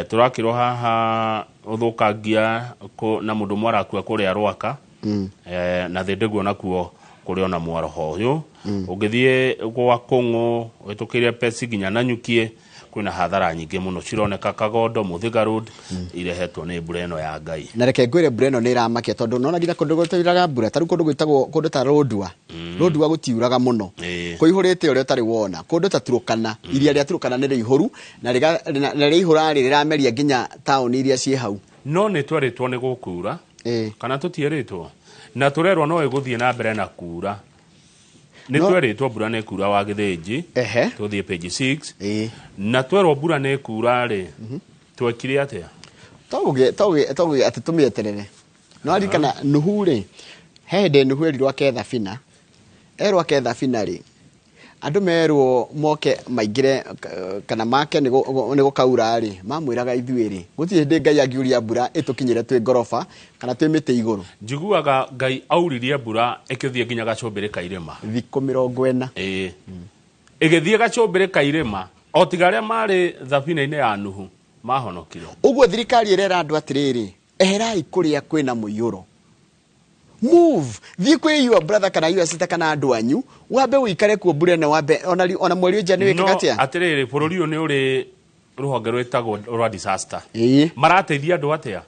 Turakirwo haha uthukangia na mundu mwarakua kuria rwaka. Na thindiguo nakuo kuri ona mwaraho uyu ugithie gwa Kongo wetukiria pesi ginya na nyukie kwina hathara nyingi muno cironeka Kagondo Muthiga Road irehetwo ni mbura ino ya Ngai. Na reke ngwire mbura ino ni iramakia tondu nona nginya kundu gutiraga mbura taru kundu gwitagwo kundu ta Rodwa gutiuraga muno kuihurite uria tari wona kundu ta Turukana iria ria Turukana ni ihuru na rihura rirameria nginya town iria cie hau no ni tweritwo ni gukura kana tutieritwo na turerwo no iguthie na mbere na kura ni tweritwo mbura ni kura wa Githinji tuthie page 6 na twerwo mbura ni kura ri twekire atia toge ati tumieterere no arikana nuhu ri hende nuhu erirwo ketha fina erwa ketha fina ri andu merwo moke maingire kana make ni gukaura ri mamwiraga ithuiri gutie ndi Ngai angiuria mbura itukinyire twi gorofa kana twi mite iguru njiguaga Ngai auririe mbura ikithie nginya gacumbire kairima thikũ 40 igithie gacumbire kairima o tigaria mari thabina-ini ya nuhu mahonokire uguo thirikari irera andu atiriri eherai kuria kwina muiyuro move thie kwi your brother kana your sister kana andu anyu wabe uikare ku mbura na wabe ona mweri uja ni wikika atia atiriri bururi uyu ni uri ruhonge rwetagwo rwa disaster marateithia andu atia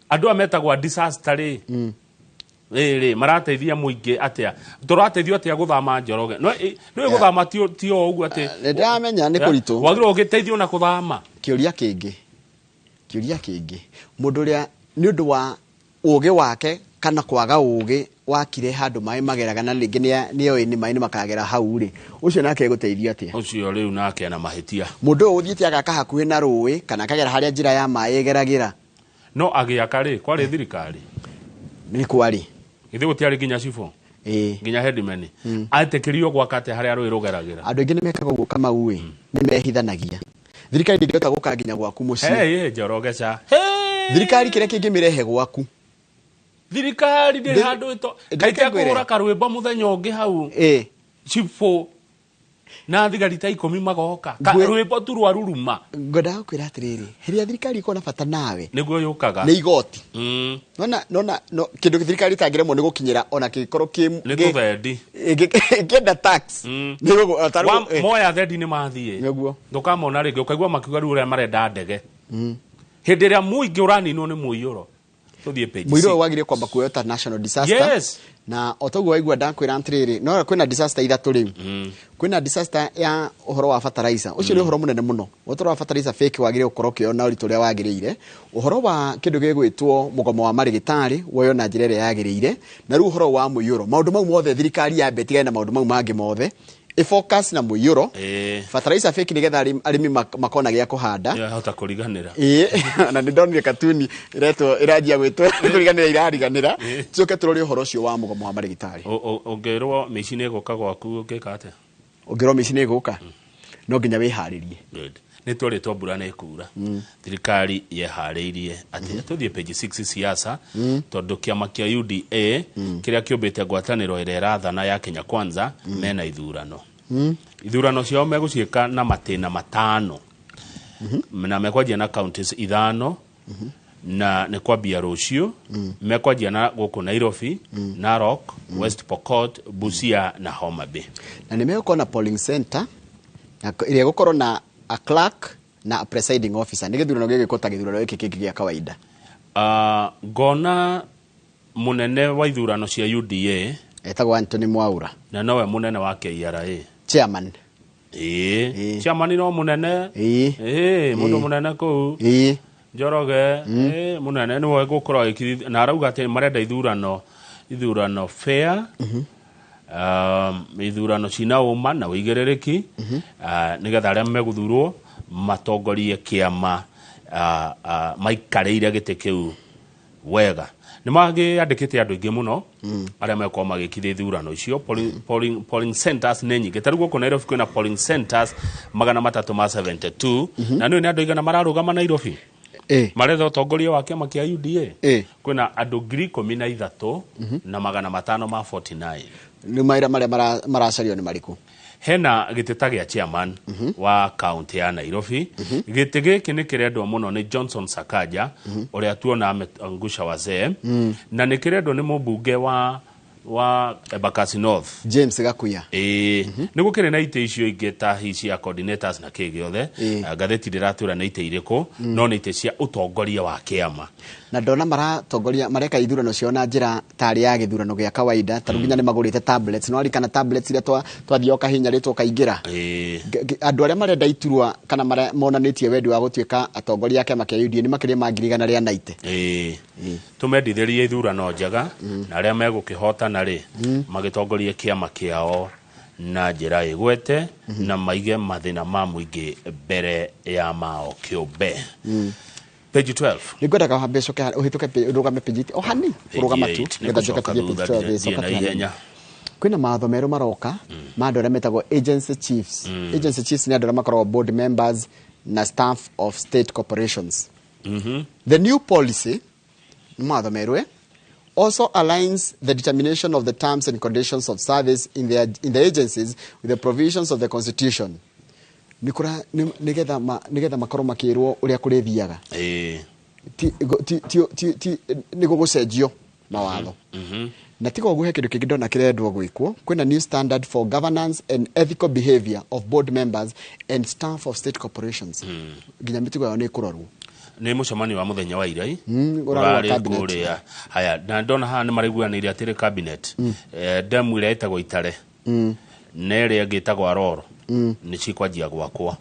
andu ametagwo disaster ri marateithia muingi atia turateithio atia guthama Njoroge no guthama ti o ugu ati ndamenya ni kuritu wagiro ugiteithio na kuthama kiuria kingi mundu ria ni undu wa uge wake kana kwaga uge wakire handu mai mageraga na ringi ni oi ni mai ni makagera hau ri ucio nake guteithia atia ucio riu nake na mahitia mundu uthiite agaka hakuhi na ruwi kana kagera haria njira ya mai igeragira no agiaka ri kwari thirikari ni kwari ithe gutiari nginya cifo nginya headman atekirio gwakate haria ruwi rugeragira andu ingi ni mekaga uguo kama uwi ni mehithanagia thirikari ndirota guka nginya gwaku mucii Njoroge cha thirikari kire kingi mirehe gwaku thirikari ndi handu ito kaite kugura karwimbo muthenya ungi hau cifo na thigari ta 10 magoka karwimbo tu rwa ruruma ngoda gukwira atiriri heria thirikari iko na bata nawe niguo yukaga ni igoti nona kindu thirikari tangiremwo ni gukinyira ona gikoro ki ni tuthendi ngenda tax niguo moya thendi ni mathie niguo ndukamona ringi ukaigua makiuga ruria marenda ndege hindi ria muingi uraninwo ni muiyuro tuthie page muiro wagire kwamba kuota national disaster yes na otogu waigua ndakwira ntiriri no kwina disaster 3 riu kwina disaster ya uhoro wa fertilizer ucio ni uhoro munene muno utoro wa fertilizer fake wagire ukoro kio na uritu ria wagiriire uhoro wa kindu gigwitwo mugomo wa marigitari woyo na njira ria yagiriire na ru uhoro wa muiyuro maundu mau mothe thirikari ya betigana na maundu mau mangi mothe focus na muiyuro fertilizer fake nigetha arimi makona gya kuhanda ya hota kuriganira na ndonire katuni ireto irajia gwitwo kuriganira irariganira tuke turori uhoro cio wa mugomo wa marigitari ongerwo micine guka gwaku ukikate ongerwo micine guka no nginya wiharirie ni twaritwo mbura ni kura thirikari yehariirie ati tuthie page 6 siasa tondu kiama kia UDA kiria kiumbite ngwataniro ira irathana ya Kenya Kwanza mena ithurano ithurano ciao meguciika na matina 5 na mekwanjia na counties 5 na ne kwambia rucio mekwanjia na guku Nairobi Narok West Pokot Busia na Homa Bay na nimekuwa na polling center na ile gukorwo na a clerk na a presiding officer ni githurano gigi kota githurano giki kingi gia kawaida gona munene wa ithurano cia UDA etagwo Anthony Mwaura na nowe munene wa KRA chairman chairman no munene mundu munene ku Njoroge munene niwe gukorwo na arauga ati marenda ithurano fair ithurano cina uma na uigiririki nigetha aria meguthurwo matongorie kiama maikarĩire gĩtĩ kĩu wega nĩ magĩandĩkĩte andũ aingĩ mũno arĩa mekorwo magĩkithia ithurano icio polling centers nĩ nyingĩ tarĩu gũkũ Nairobi kwĩna polling centers 372 na nĩ andũ aigana mararũgama Nairobi maretha ũtongoria wa kĩama kĩa UDA kwĩna andũ 13,000 na 549 nĩ maira marĩa maracario nĩ marĩkũ hena gĩtĩ gĩa chairman wa county ya Nairobi gĩtĩ gĩkĩ nĩ kĩrendwo mũno nĩ Johnson Sakaja ũrĩa tuona ameangusha wazee na nĩ kĩrendwo nĩ mũmbunge wa Embakasi North James Gakuya nĩ gũkĩrĩ na itĩ icio ingĩ ta hici ya coordinators na kĩ gĩothe ngathĩti ndĩratwĩra nĩ itĩ irĩkũ no nĩ itĩ cia ũtongoria wa kĩama na ndona maratongoria mareka ithurano cio na njĩra tarĩ ya gĩthurano gĩa kawaida tarũ nginya nĩ magũrĩte tablets no arikana tablets iria twathio kahinya rĩtwo kaingĩra andũ arĩa marenda iturwa kana marĩa monanĩtie wendi wa gũtuĩka atongoria ya kĩama kĩa UDA nĩ makĩria ma 190 tumendithĩrie ithurano njega na arĩa megũkĩhotana rĩ magĩtongorie kĩama kĩao na njĩra ĩgwete na maige mathĩna ma mũingĩ mbere ya mao kĩũmbe page 12 nĩngwendaga wambe coke ũhĩtũke ũrũgame page o hani ũrũgama tu nĩgetha coke tũthiĩ page 12 coka tũhienya kwĩna maatho merũ maroka ma andũ arĩa metagwo agency chiefs agency chiefs nĩ andũ arĩa makoragwo board members na staff of state corporations the new policy maatho merũ also aligns the determination of the terms and conditions of service in the agencies with the provisions of the constitution nigetha makorwo makĩrwo ũrĩa kũrĩthiaga nĩguo gũcenjio mawatho na tiga ũguo he kĩndũ kĩngĩ ndona kĩrendwo gwĩkwo kwĩna new standard for governance and ethical behavior of board members and staff of state corporations nginya mĩtugo yao nĩ ĩkũrorwo nĩ mũcemanio wa mũthenya wa ira ũrarĩ kũrĩa haya na ndona haha nĩ maraiguanĩire atĩrĩ cabinet demu ĩrĩa ĩtagwo Itare na ĩrĩa ĩngĩtagwo Aroro nĩ cikwanjia gwakwa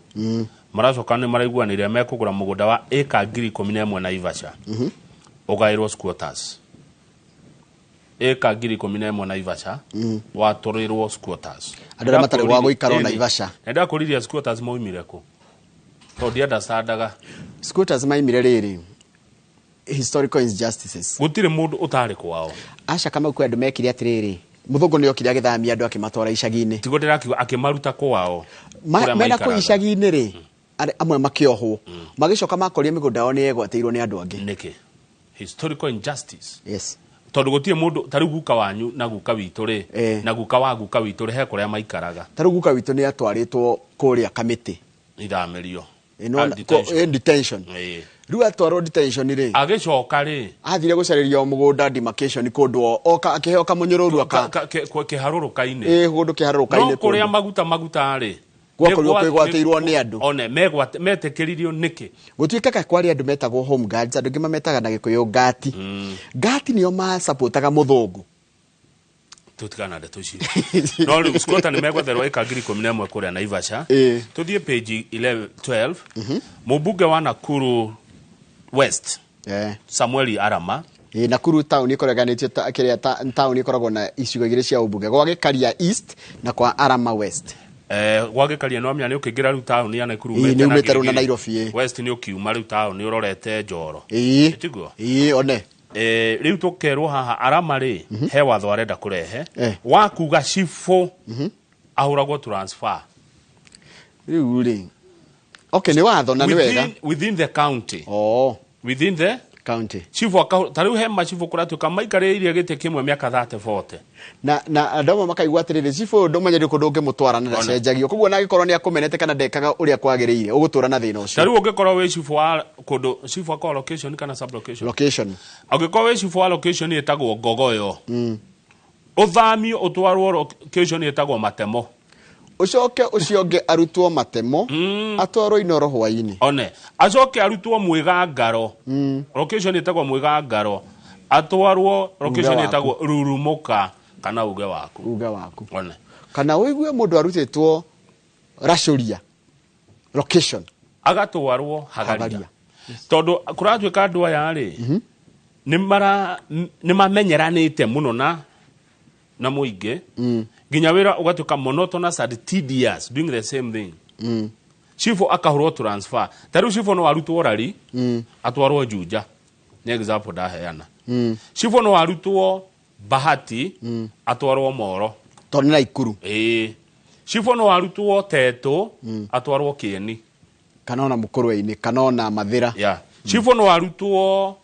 maracoka nĩ maraiguanĩire mekũgũra mũgũnda wa ĩka 11,000 Naivasha ũgaĩrwo squatters ĩka 11,000 Naivasha watũrĩrwo squatters andũ arĩa matarĩ gwa gũikara Naivasha nenda kũriria squatters moimire kũ tondũ ndasandaga squatters maimire rĩrĩ historical injustices gũtirĩ mũndũ ũtarĩ kwao aca kama kwĩ andũ mekire atĩrĩrĩ mũthũngũ nĩ okire agĩthamia andũ akĩmatwara icagi-inĩ tigo ndĩrakiuga akĩmaruta kwao mena kũ icagi-inĩ rĩ amwe makĩohwo magĩcoka makoria mĩgũnda yao nĩ yegwatĩirwo nĩ andũ angĩ nĩkĩ historical injustice yes tondũ gũtirĩ mũndũ tarĩu guka wanyu na guka witũ rĩ na guka wa guka witũ rĩ he kũrĩa maikaraga tarĩu guka witũ nĩ atwarĩtwo kũrĩa Kamĩtĩ ithamĩrio detention rĩu atwarwo detention rĩ agĩcoka rĩ athire gũcarĩria mũgũnda demarcation kũndũ oka akĩheo kamũnyũrũru kĩharũrũka-inĩ kũndũ kĩharũrũka-inĩ no kũrĩa maguta rĩ gwakorirwo kwĩgwatĩirwo nĩ andũ one metĩkĩririo nĩkĩ gũtuĩkaga kwarĩ andũ metagwo home guards andũ angĩ mametaga na Gĩkũyũ ngati ngati nĩo masapotaga mũthũngũ tutikana ndeto ici no rĩu squatter nĩ megwetherwo ĩka 11,000 kũrĩa Naivasha tuthiĩ page 12 mũmbunge wa Nakuru West Samuel Arama Nakuru town ĩkoreganĩtio kĩrĩa town ĩkoragwo na icigo igĩrĩ cia ũmbunge gwa Gĩkaria East na kwa Arama West gwa Gĩkaria no amenya nĩ ũkĩingĩra rĩu town ya Nakuru umĩte na Nairobi West nĩ ũkiuma rĩu town nĩ ũrorete Njoro tiguo one rĩu tũkerwo haha Arama rĩ he watho arenda kũrehe wakuga cifũ ahũragwo transfer rĩu rĩ okay nĩ watho na nĩ wega within the county within the county chifu tarĩu he machifu kũratuĩka maikarĩirie gĩtĩ kĩmwe mĩaka 30-40 na andũ amwe makaigua atĩrĩrĩ chifu ndũmenyerire kũndũ ũngĩmũtwara na ndacenjagio koguo na agĩkorwo nĩ akũmenete kana ndekaga ũrĩa kwagĩrĩire ũgũtũra na thĩna ũcio tarĩu ũngĩkorwo wĩ chifu wa kũndũ chifu akwa location kana sub location angĩkorwo wĩ chifu wa location ĩtagwo Ngogoyo ũthamio ũtwarwo location ĩtagwo Matemo ucoke ucio ũngĩ arutwo Matemo atwarwo Inoro hwainĩ one acoke arutwo Mwĩgangaro location ĩtagwo Mwĩgangaro atwarwo location ĩtagwo Rurumuka kana uge waku one kana ũigue mũndũ arutĩtwo Racuria location agatwarwo Hagaria tondũ kũratuĩka andũ aya rĩ nĩ mamenyeranĩte mũno na mũingĩ Ginya wira ugatuka monotonous and tedious doing the same thing. Chief akahurwo transfer. Taru chief no arutwo rari. Atwarwo Juja. Ni example da heana. Chief no arutwo Bahati. Atwarwo Moro. Tonera Ikuru. Chief no arutwo Teto. Atwarwo Kieni. Kanona Mukurwe-ini, kanona Mathira. Chief no arutwo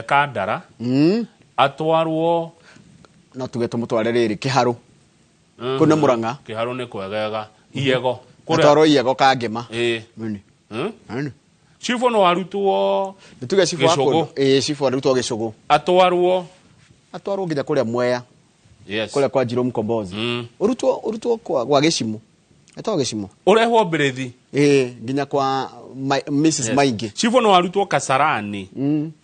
Kandara. Atwarwo no tuge tumutware riri Kiharu. Kuna Muranga. Kiharu ni kwegega. Iego. Atwarwo Iego Kangema. Chief no arutwo nituge chief wako chief arutwo Gicugu. Atwarwo nginya kuria Mwea. Kuria kwa Jerome Kombozi. Urutwo kwa Gicimu. Etwa Gicimu. Urehwo Mbirethi. Nginya kwa Mrs Maingi. Chief no arutwo Kasarani.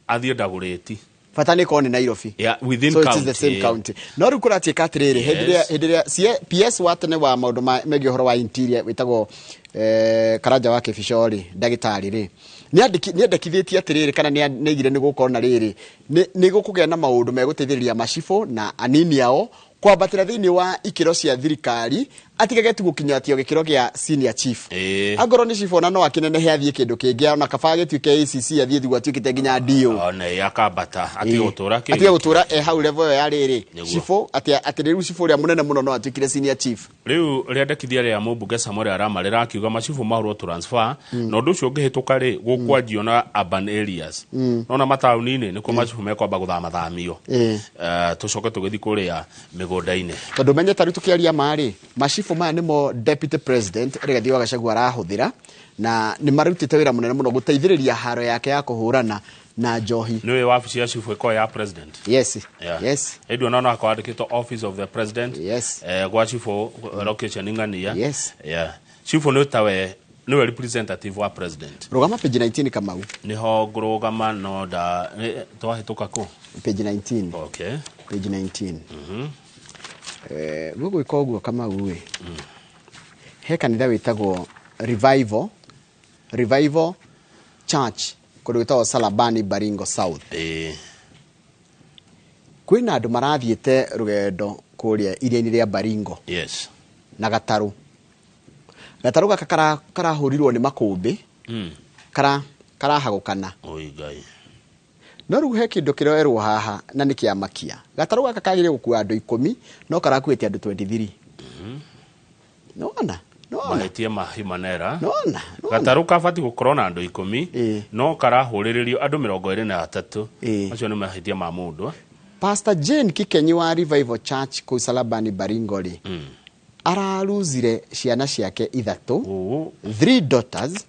Athie Ndagureti. Fatani koni Nairobi. Within so county. It is the same county. No rukura tika atiriri hendiria PS watene wa maundu megi horo wa interior witagwo Karanja wa Kibishori ndagitari ri ni andikithitie atiriri kana ni igire ni gukorwo na riri ni gukugea na maundu meguteithiriria macifo na anini ao kwambatira thiini wa ikiro cia thirikari atigage tu gukinyatio gikiro gia senior chief agoro ni chief ona no akinene athie kindu kingi ona kabage tuike ACC athie thigwa tuikite nginya dio ona yakabata atigotura hau level ya riri chief atiriru chief ria munene muno no atuikire senior chief riu riandekithia ria mubunge Samuel Arama rirakiuga machifu mahurwo transfer no ndu ucio ngihituka ri gukwanjio na urban areas nona matauni-ini niko machifu mekwamba guthama thamio tucoke tugithi kuria migunda-ini tondu menye tari tukiaria mari machifu maya nimo deputy president Rigathi wa Gachagua arahuthira na ni marutite wira munene muno guteithiriria haro yake ya kuhurana na njohi niwe wabici ya chifu iko ya president yes edu nona akwandikitwo office of the president gwa chifu location ngania chifu no tawe niwe representative wa president rugama page 19 Kamau niho ngurugama no da twahituka ku page 19 page 19 gugu ikoguo Kamau we he kanitha witagwo Revival Church kundu witagwo Salabani Baringo South kwina andu marathiete rugendo kuria iria-ini ria Baringo na Gataru gaka karahurirwo ni makumbi karahagukana no riu he kindu kiroerwo haha na ni kiamakia Gataru gaka kagire gukua andu 10 no karakuite andu 23 nona mahitie mahimanera Gataru kabati gukorwo na andu 10 no karahuriririo andu 23 acio ni mahitie ma mundu Pastor Jane Kikenyi wa Revival Church ku Salabani Baringo ri araruzire ciana ciake 3 daughters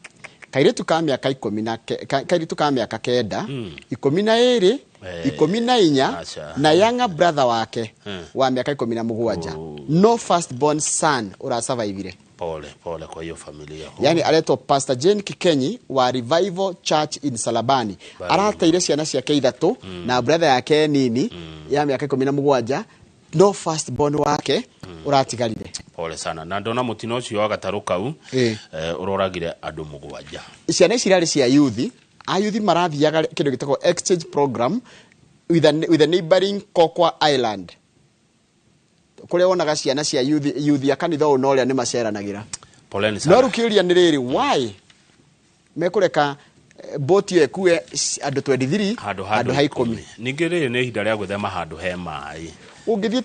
kairitu ka miaka 10 kairitu ka miaka 9 12 14 na younger brother wake wa miaka 17 no first born son ura survive pole kwa hiyo familia yani aletwa Pastor Jane Kikenyi wa Revival Church in Salabani arateire ciana ciake 3 na brother yake nini ya miaka 17 no first born wake uratigarire pole sana na ndona mutino ucio wa Gataru kau uroragire andu 7 ciana cirari cia youth marathiaga kindu gitagwo exchange program with a neighboring Kokwa Island kuria wonaga ciana cia youth ya kanitha o no ria ni maceranagira poleni sana no rukiuria ni riri why mekureka boat yo ekue andu 23 andu ha 10 ningire ni ihinda ria gwithema handu he mai ungithie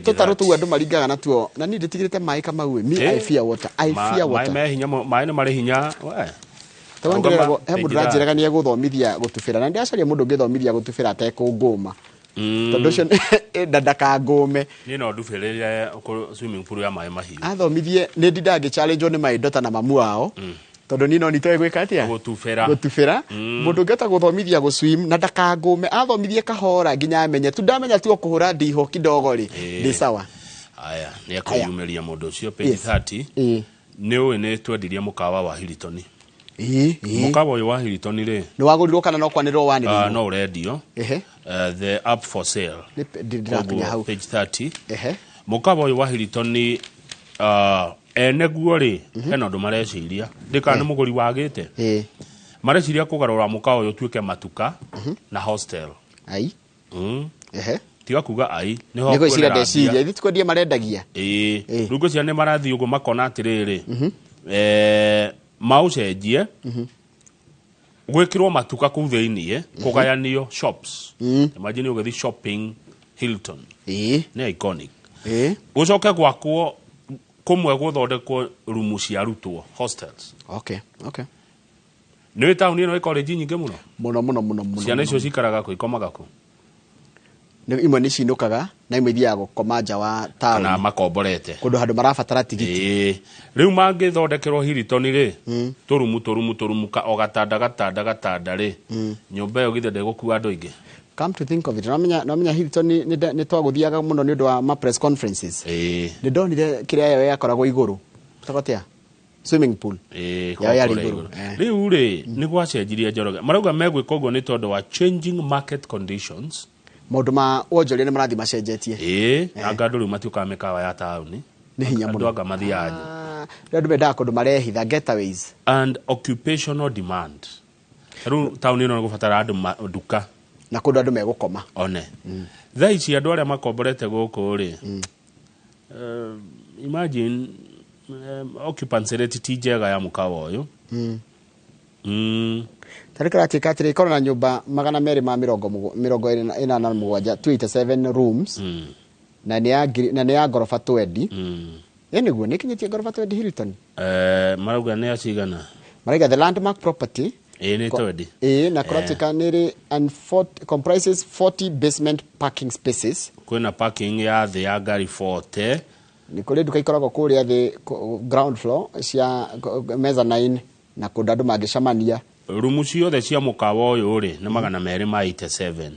tutaru tu andu maringaga natuo na ni nditigirite mai Kamau I fear water mai hinya mai ni mari hinya we tawandirago he mundu ranjiraga ni eguthomithia gutubira na ndiacaria mundu ngithomithia gutubira atekunguma tondu cio ndandaka ngume ni no ndubirire swimming pool ya mai mahiu athomithie ni ndindangi challenge ni mai dota na mamu wao tondu ni no nitoe gwika atia gutubira mundu ngeta guthomithia gu swim na ndaka ngume athomithie kahora nginya amenye tu ndamenya tu kuhura ndiho kidogo ri ndi sawa aya ni akuyumeria mundu ucio page 30 ni uwe ni twendirie mukawa wa Hilton mukawa uyu wa Hilton ri ni wagurirwo kana no kwanirwo wani no urendio the up for sale page 30 mukawa uyu wa Hilton ni ene guo ri hena andu mareciria ndika ni muguri wagite mareciria kugarura mukawa uyu tuike matuka na hostel tiga kuga ai niho kwĩrira ndeciria ithi tikodia marendagia rugo cia nĩ marathi ugo makona atiriri maucenjie gwikirwo matuka kuu thĩinĩ kugayanio shops imagine ugethi shopping Hilton nĩ iconic ucoke gwakwo kumwe guthondekwo rumu cia arutwo hostels okay nĩ tauni ĩno college nyingĩ mũno ciana icio cikaraga kũ ikomaga kũ imwe nĩ cinukaga na imwe ithiaga gũkoma nja wa tauni kana makomborete kũndũ handũ marabatara tigiti rĩu mangĩthondekerwo Hilton rĩ tũrumu o gatanda rĩ nyũmba ĩyo githĩ ndĩgũkua andũ aingĩ. Come to think of it, nomenya Hilton nĩ twagũthiaga mũno nĩ ũndũ wa ma press conferences nĩ ndonire kĩrĩa yo yakoragwo igũrũ takotea swimming pool ya igũrũ rĩu rĩ nĩ gwacenjirie Njoroge marauga megwĩka ũguo nĩ tondũ wa changing market conditions maũndũ ma wonjoria nĩ marathi macenjetie na andũ rĩu matiũkaga mĩkawa ya taũni nĩ hinya mũno andũ anga mathiaje andũ mendaga kũndũ marehitha getaways and occupational demand rĩu taũni ĩno nĩ gũbatara andũ nduka na kũndũ andũ megũkoma one thaa ici andũ arĩa makomborete gũkũ rĩ imagine occupancy rate ti njega ya mũkawa ũyũ tarĩkĩra tika atĩrĩ ikorwo na nyũmba 287 287 rooms na nĩ ya ngorofa 20 nĩguo nĩ kinyĩtie ngorofa 20 Hilton marauga nĩ acigana marauga the landmark property nĩ 20 na kũratika nĩ and comprises 40 basement parking spaces kwĩna parking ya thĩ ya ngari 40 nĩ kũrĩ nduka ikoragwo kũrĩa thĩ ground floor cia meza 9 na kũndũ andũ mangĩcemania rumu ciothe cia mũkawa ũyũ rĩ nĩ 287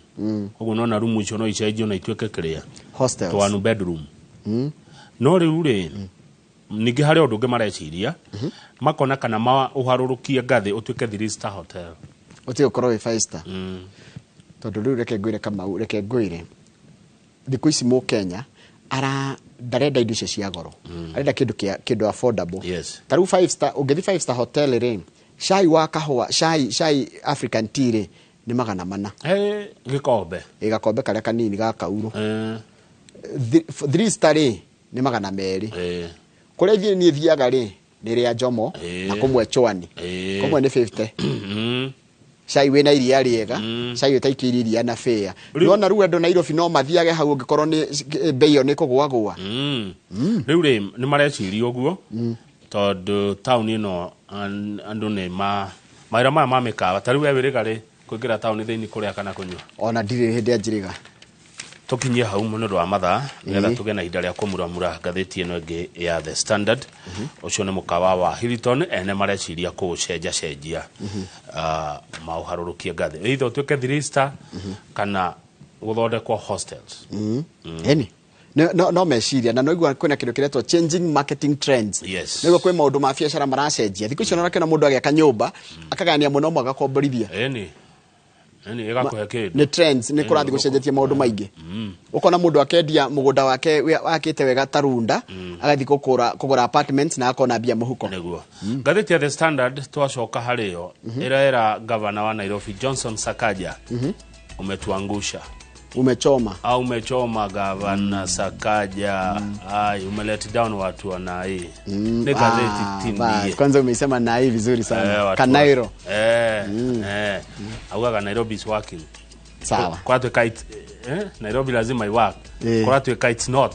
ũguo nona rumu icio no icenjio na ituĩke kĩrĩa hostels one bedroom no rĩu rĩ ningĩ harĩ ũndũ ũngĩ mareciria makona kana ũharũrũkie ngathĩ ũtuĩke 3-star hotel ũtige ũkorwo wĩ 5-star tondũ rĩu reke ngwĩre thikũ ici Mũkenya ndarenda indo icio cia goro arenda kĩndũ affordable ta rĩu 5-star ũngĩthi 5-star hotel rĩ chai wa kahũa chai African tea rĩ nĩ 400 gĩkombe gakombe karĩa kanini ga kauro 3-star rĩ nĩ 200 kũrĩa niĩ thiaga rĩ nĩ rĩa Jomo na kũmwe Chwani kũmwe nĩ 50 chai wĩna iria rĩega chai ũtaikĩrie iria na fair nĩona rĩu andũ Nairobi no mathiage hau ũngĩkorwo nĩ bei ĩyo nĩ kũgũagũa rĩu rĩ nĩ mareciria ũguo tondũ taũni ĩno andũ nĩ mawĩra maya ma mĩkawa ta rĩu wĩrĩga rĩ kũingĩra taũni thĩinĩ kũrĩa kana kũnyua ona ndirĩ hĩndĩ anjĩrĩga tukinyie hau mũno wa mathaa nĩgetha tũgĩe na ihinda rĩa kũmuramura ngathĩti ĩno ĩngĩ ya The Standard ũcio nĩ mũkawa wa Hilton ene mareciria kũũcenjacenjia maũharũrũkie ngathĩ either ũtuĩke 3-star kana gũthondekwo hostels no meciria na noigua kwĩna kĩndũ kĩretwo changing marketing trends nĩguo kwĩ maũndũ ma biacara maracenjia thikũ icio nĩũrakĩona mũndũ agĩaka nyũmba akagania mũno ũmwe agakomborithia nĩ trends nĩ kũrathi gũcenjetie maũndũ maingĩ ũkona mũndũ akendia mũgũnda wake wakĩte wega tarunda agathi kũgũra apartments na akona mbia mũhuko nĩguo ngathĩti ya The Standard twacoka harĩyo ĩraera gavana wa Nairobi Johnson Sakaja umetuangusha umechoma gavana Sakaja umelet down watu wa Nai ni gazeti tindi kwanza umesema Nai vizuri sana Kanairo auga Nairobi is working sawa kwa tu kite Nairobi lazima iwork kwa tu kite not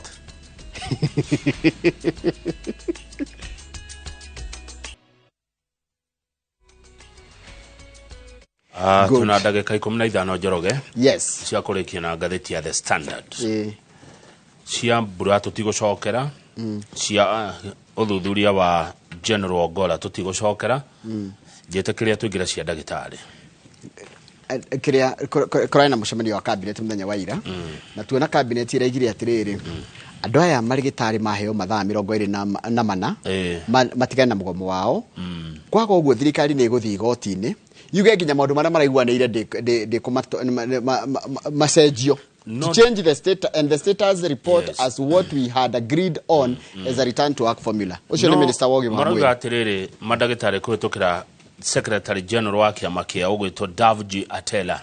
tuna ndagĩka 15 Njoroge cia kũrĩkia na ngathĩti ya The Standard cia mbura tũtigũcokera cia ũthuthuria wa General Ogolla tũtigũcokera njĩtĩkĩria tũingĩre cia ndagĩtarĩ kĩrĩa kũrarĩ na mũcemanio wa cabinet mũthenya wa ira na tuona cabinet ĩraigire atĩrĩrĩ andũ aya marigitari maheo mathaa 24 matigane na mũgomo wao kwaga ũguo thirikari nĩ ĩgũthiĩ igoti-inĩ yuge nginya maũndũ marĩa maraiguanĩire macenjio to change the state and the status report as what we had agreed on as a return to work formula ucio nĩ minister wa ũgima wa mwĩrĩ marauga atĩrĩrĩ mandagĩtarĩ kũhĩtũkĩra secretary general wa kĩama kĩa ũgwĩtwo Davji Atela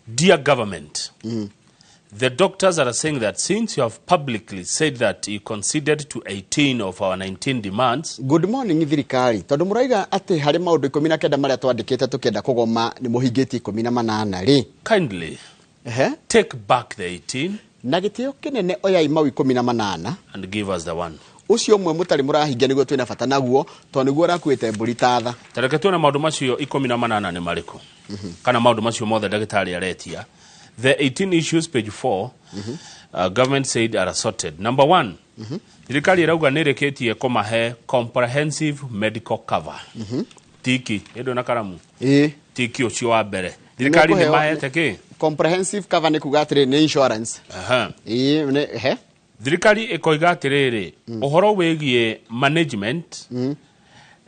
dear government The doctors are saying that since you have publicly said that you conceded to 18 of our 19 demands. Good morning thirikari. Tondu muraiga ati hari maundu 19 maria twandikite tukenda kugoma ni muhingiti 18 ri. Kindly take back the 18 na gitio kinene oya imau 18 and give us the one. Ucio umwe mutari murahingia niguo twina bata naguo to niguo rakuite mburi tatha. Tareke tuona maundu macio 18 ni mariko. Kana maundu macio mothe ndagitari aretia. The 18 issues, page 4, government said are assorted. Number 1, thirikari irauga nireketie kumahe comprehensive medical cover. Tiki, edo na karamu. Tiki ucio wa mbere. Thirikari ni mahete ki? Comprehensive cover ni kugatire ni insurance. Thirikari ikoiga atiriri, uhoro wigie management,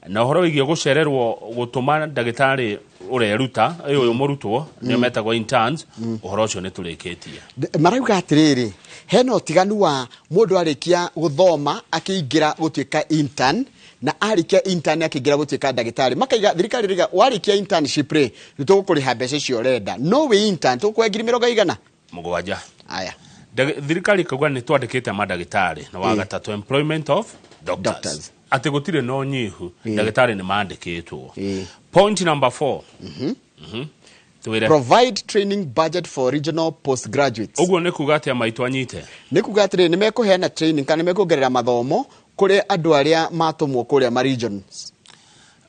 na uhoro wigie gucererwo gutuma ndagitari ureruta uyu murutwo ni metagwo interns uhoro ucio ni tureketie. Marauga atiriri, hena utiganu wa mundu arikia guthoma akiingira gutuika intern na arikia intern akiingira gutuika ndagitari. Makaiga thirikari riga warikia internship ri nitugukuriha mbeca cio renda. No we intern tukwengiri 100 mugwanja. Aya. Thirikari kagwa ni twandikite madagitari na wa gatatu employment of doctors. Ati gutire no nyihu ndagitari ni mandikitwo. Point number 4. Provide training budget for regional postgraduates. Uguo ni kuga atia maitu anyite. Ni kuga atire ni mekuheana training kana mekugerera mathomo kuri andu aria matumwo kuria ma regions.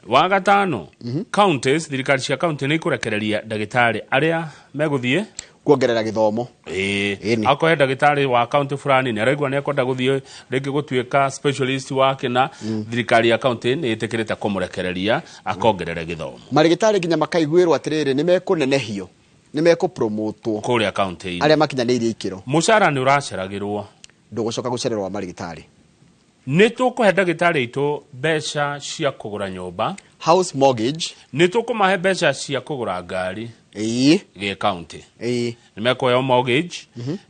Wa gatano, counties thirikari cia county ni kurekereria ndagitari aria meguthie kuongerera githomo. Akohe ndagitari wa county fulani ni araigwa ni akwenda guthie rege gutuika specialist wake na thirikari ya county ni itikirite kumurekereria akongerera githomo. Marigitari ginya makaiguirwo atiriri ni mekunenehio ni mekupromotwo kuria county aria makinyanirie ikiro. Mushara ni uraceragirwo ndugucoka gucererwa marigitari. Ni tukuhe ndagitari itu mbeca cia kugura nyumba, house mortgage. Ni tukumahe mbeca cia kugura ngari ge county. Nimekoya mortgage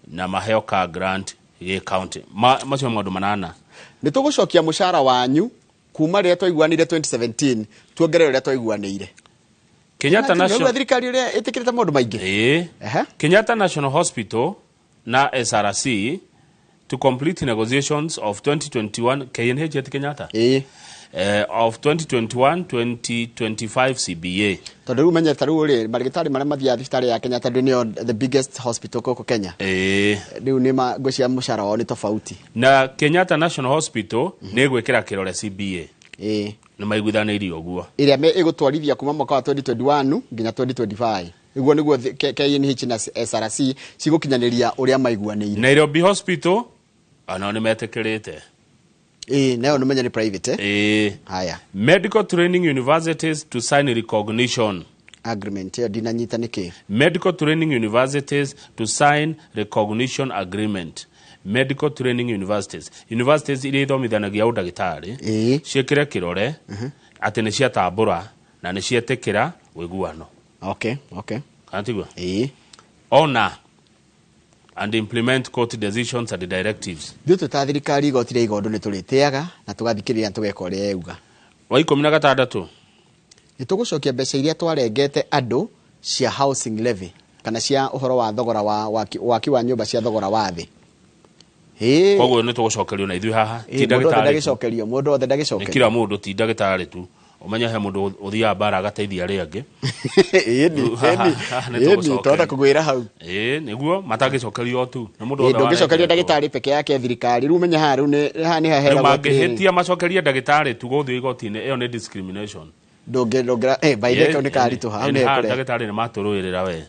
na maheo car grant ge county. Macio maundu manana. Ni tugucokia mushara wanyu kuma ria twaiguanire 2017 tuongerere ria twaiguanire. Kenyatta National thirikari ria itikirite maundu maingi. Kenyatta National Hospital na SRC to complete negotiations of 2021 KNH at Kenyatta. Of 2021-2025 CBA. Tondu menye taru ri marigitari maria mathia thibitari ya Kenyatta ndio the biggest hospital koko Kenya. Riu ni magocia mushara wao ni tofauti. Na Kenyatta National Hospital ni gwikira kirore CBA. Ni maiguithanirie oguo. Iria me igutwarithia kuma mwaka wa 2021 nginya 2025. Iguo niguo KNH na SRC cigukinyaniria uria maiguaniire. Nairobi Hospital ana ni metekirite. Nayo no menya ni private haya. Medical Training Universities to sign recognition agreement ya dinanyita niki. Medical Training Universities to sign recognition agreement. Medical Training Universities ile ithomithanagia udagitari ciekire kirore ati ni cia tambura na ni cietekira wiguano. Okay. Antigwa ona and implement court decisions and directives. Thuto ta thirikari igotire igondo ni turiteaga na tugathikiriria tugeka uria yeuga. Wa 16 ni tugucokia mbeca iria twarengete andu cia housing levy kana cia uhoro wa thogora wa nyumba cia thogora wa thi. Koguo ni tugucokerio na ithui haha ti ndagitari mundu othe ndagicokerio. Kila mundu ti ndagitari tu. Umenya he mundu uthia bara agateithia ri angi. Ni tota kugwira hau. Niguo matagicokerio tu. Na mundu othe ndungicokerio ndagitari peke yake thirikari. Ru menya haru ni hahera wa magehetia macokeria ndagitari tu guthii igoti-ini iyo ni discrimination. Ndungira by the way ni kari tu ha ne kure. Ndagitari ni maturuirira we.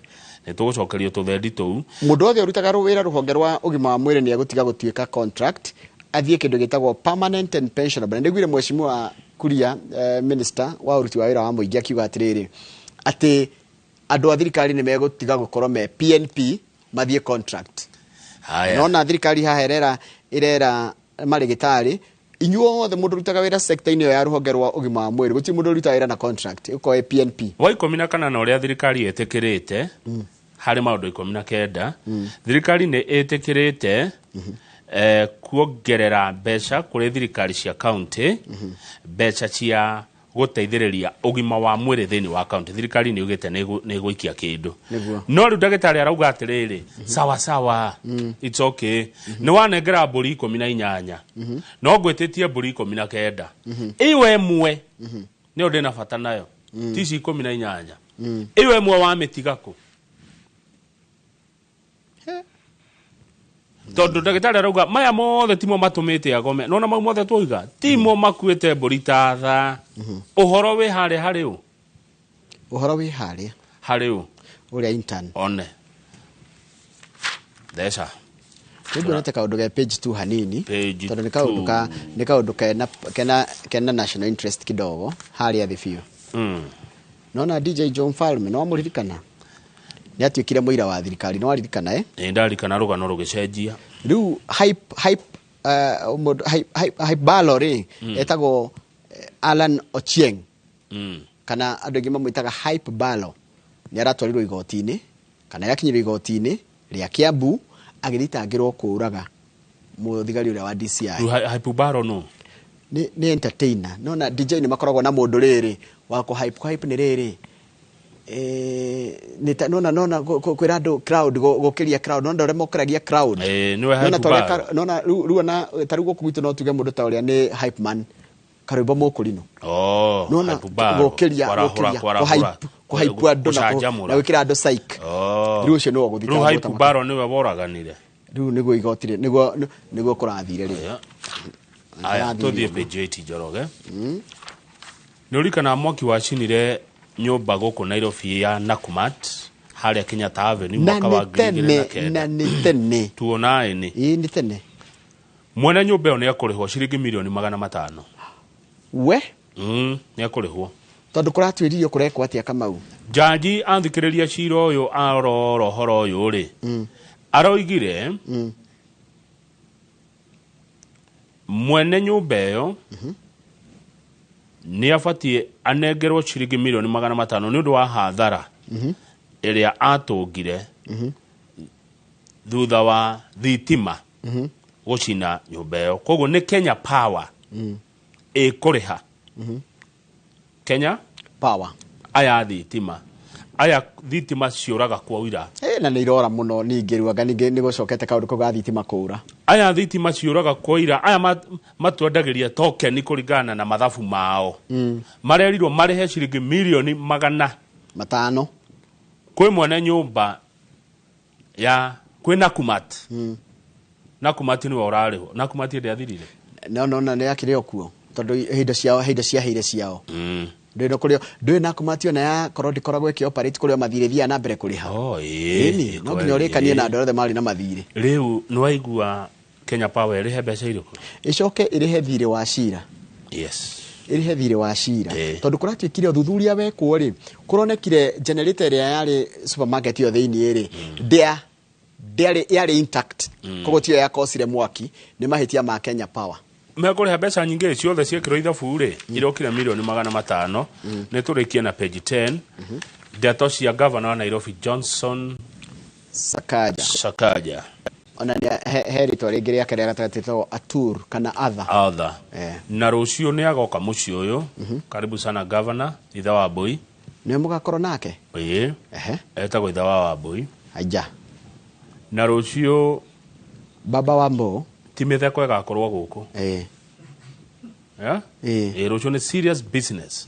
Ni tugucokerio tuthendi tu. Mundu othe urutaga ruwira ruhonge rwa ugima wa mwiri ni agutiga gutuika contract athie kindu gitagwo permanent and pensionable. Ndigwire mheshimiwa Kuria minister wa uruti wa wira wa muingi akiuga atiriri ati andu a thirikari ni megutiga gukorwo me PNP mathie contract. Haya. Nona thirikari haherera irera marigitari inyuothe mundu rutaga wira sector-ini ya ruhonge rwa ugima wa mwiri guti mundu rutaga wira na contract uko PNP. Wa 14 na uria thirikari etekirite hari maundu 19 thirikari ni etekirite kuongerera mbeca kuri thirikari cia county mbeca cia guteithiriria ugima wa mwiri thini wa county. Thirikari ni ugite ni guikia kindu no riu ndagitari arauga atiriri sawa it's okay ni wanengera mburi 18 no gwititie mburi 19 iwe mwe ni uri na bata nayo tici 18 iwe mwe wa mitigaku tondu ndagitari arauga maya mothe timo matumite agome nona mau mothe twoiga timo makuite mburi ta tha uhoro wi hari u uhoro wi hari u uria intern one thesa Ndio nata kaundu ga page 2 hanini tondu ni kaundu kena national interest kidogo hari athi biu nona DJ John Falme no muririkana ni atuikire muira wa thirikari no waririkana ndarikana rugano rugicenjia riu hype balori etago Alan Ochieng kana andu ngima muitaga hype balo ni aratwarirwo igoti-ini kana yakinyirwo igoti-ini ria Kiambu agithitangirwo kuraga muthigari uria wa DCI hype balo no ni entertainer nona DJ ni makoragwo na mundu riri wa ku hype ni riri nona kwira andu crowd gukiria crowd nona ndore mokeragia crowd nona ruona tarugo kugwitu no tuge mundu ta uria ni hype man karumba mukurino nona gukiria hype andu na wikira andu psych riu cio no guthika riu hype baro niwe boraganire riu niguo igotire niguo kurathire riu aya tuthie page 8 Njoroge nurikana mwaki wacinire nyumba guku Nairobi ya Nakumatt haria Kenyatta Avenue mwaka wa 2009 na nitene tuonae ni tene mwene nyumba yo ni akurihwo ciringi milioni 500 we ni akurihwo tondu kuratwiririo kurekwo atia Kamau jaji anthikiriria cira uyu aroro horo uyu ri aroigire mwene nyumba yo ni afatie anengerwo ciringi milioni 500 ni undu wa hathara iria atungire thutha wa thitima gucina nyumba yo koguo ni Kenya Power ikuriha Kenya Power aya thitima ciuraga kwa uira na ni irora muno ningi ruanga ni gucokete kaundu ko ga thitima kuura aya thitima ciuraga kwa uira aya matwendagiria token kuringana na mathabu mao marerirwo marehe ciringi milioni 500 kwi mwene nyumba ya kwi Nakumatt Nakumatt ni urarihwo Nakumatt ndi athirire no ni yakire okuo tondu hindo cia hire ciao ndino kurio Nakumatt na ya korodi koragwe ki operate kurio mathire thia na mbere kuriha ni no nginya urikanie na ndore mari na mathire riu no aigua Kenya Power irihe mbeca iriku icoke irihe thire wa cira irihe thire wa cira tondu kuratuikire uthuthuria wekwo ri kuronekire generator ria yari supermarket yo thiini ri yari intact kogo tio ya kosire mwaki ni mahitia ma Kenya Power mekuriha mbeca nyingi ciothe ciekirwo ithabu ri irokire milioni 500 ni turikie na page 10 ndeto cia governor wa Nairobi Johnson Sakaja ona heri to ringi ria kare gatatito Atur kana other na rucio ni agoka muci uyu karibu sana governor itha wa Boi ni mugakorwo nake etagwo itha wa Boi aja na rucio baba wa Mbo timitheko igakorwo guku rucio ni serious business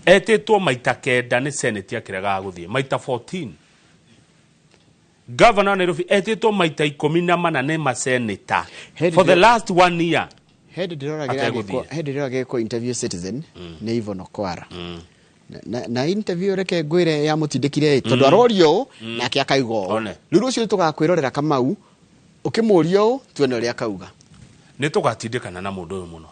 etitwo maita kenda ni senate akiraga guthie maita 14 governor Nairobi etitwo maita 14 ni maseneta for the last 1 year head dirora ko interview Citizen ni Ivon Okwara na interview reke ngwire ya mutindikire tondu arorio na akiakaigo riru ucio tugakwirorera Kamau ukimurio tuone ria kauga ni tugatindikana na mundu uyu muno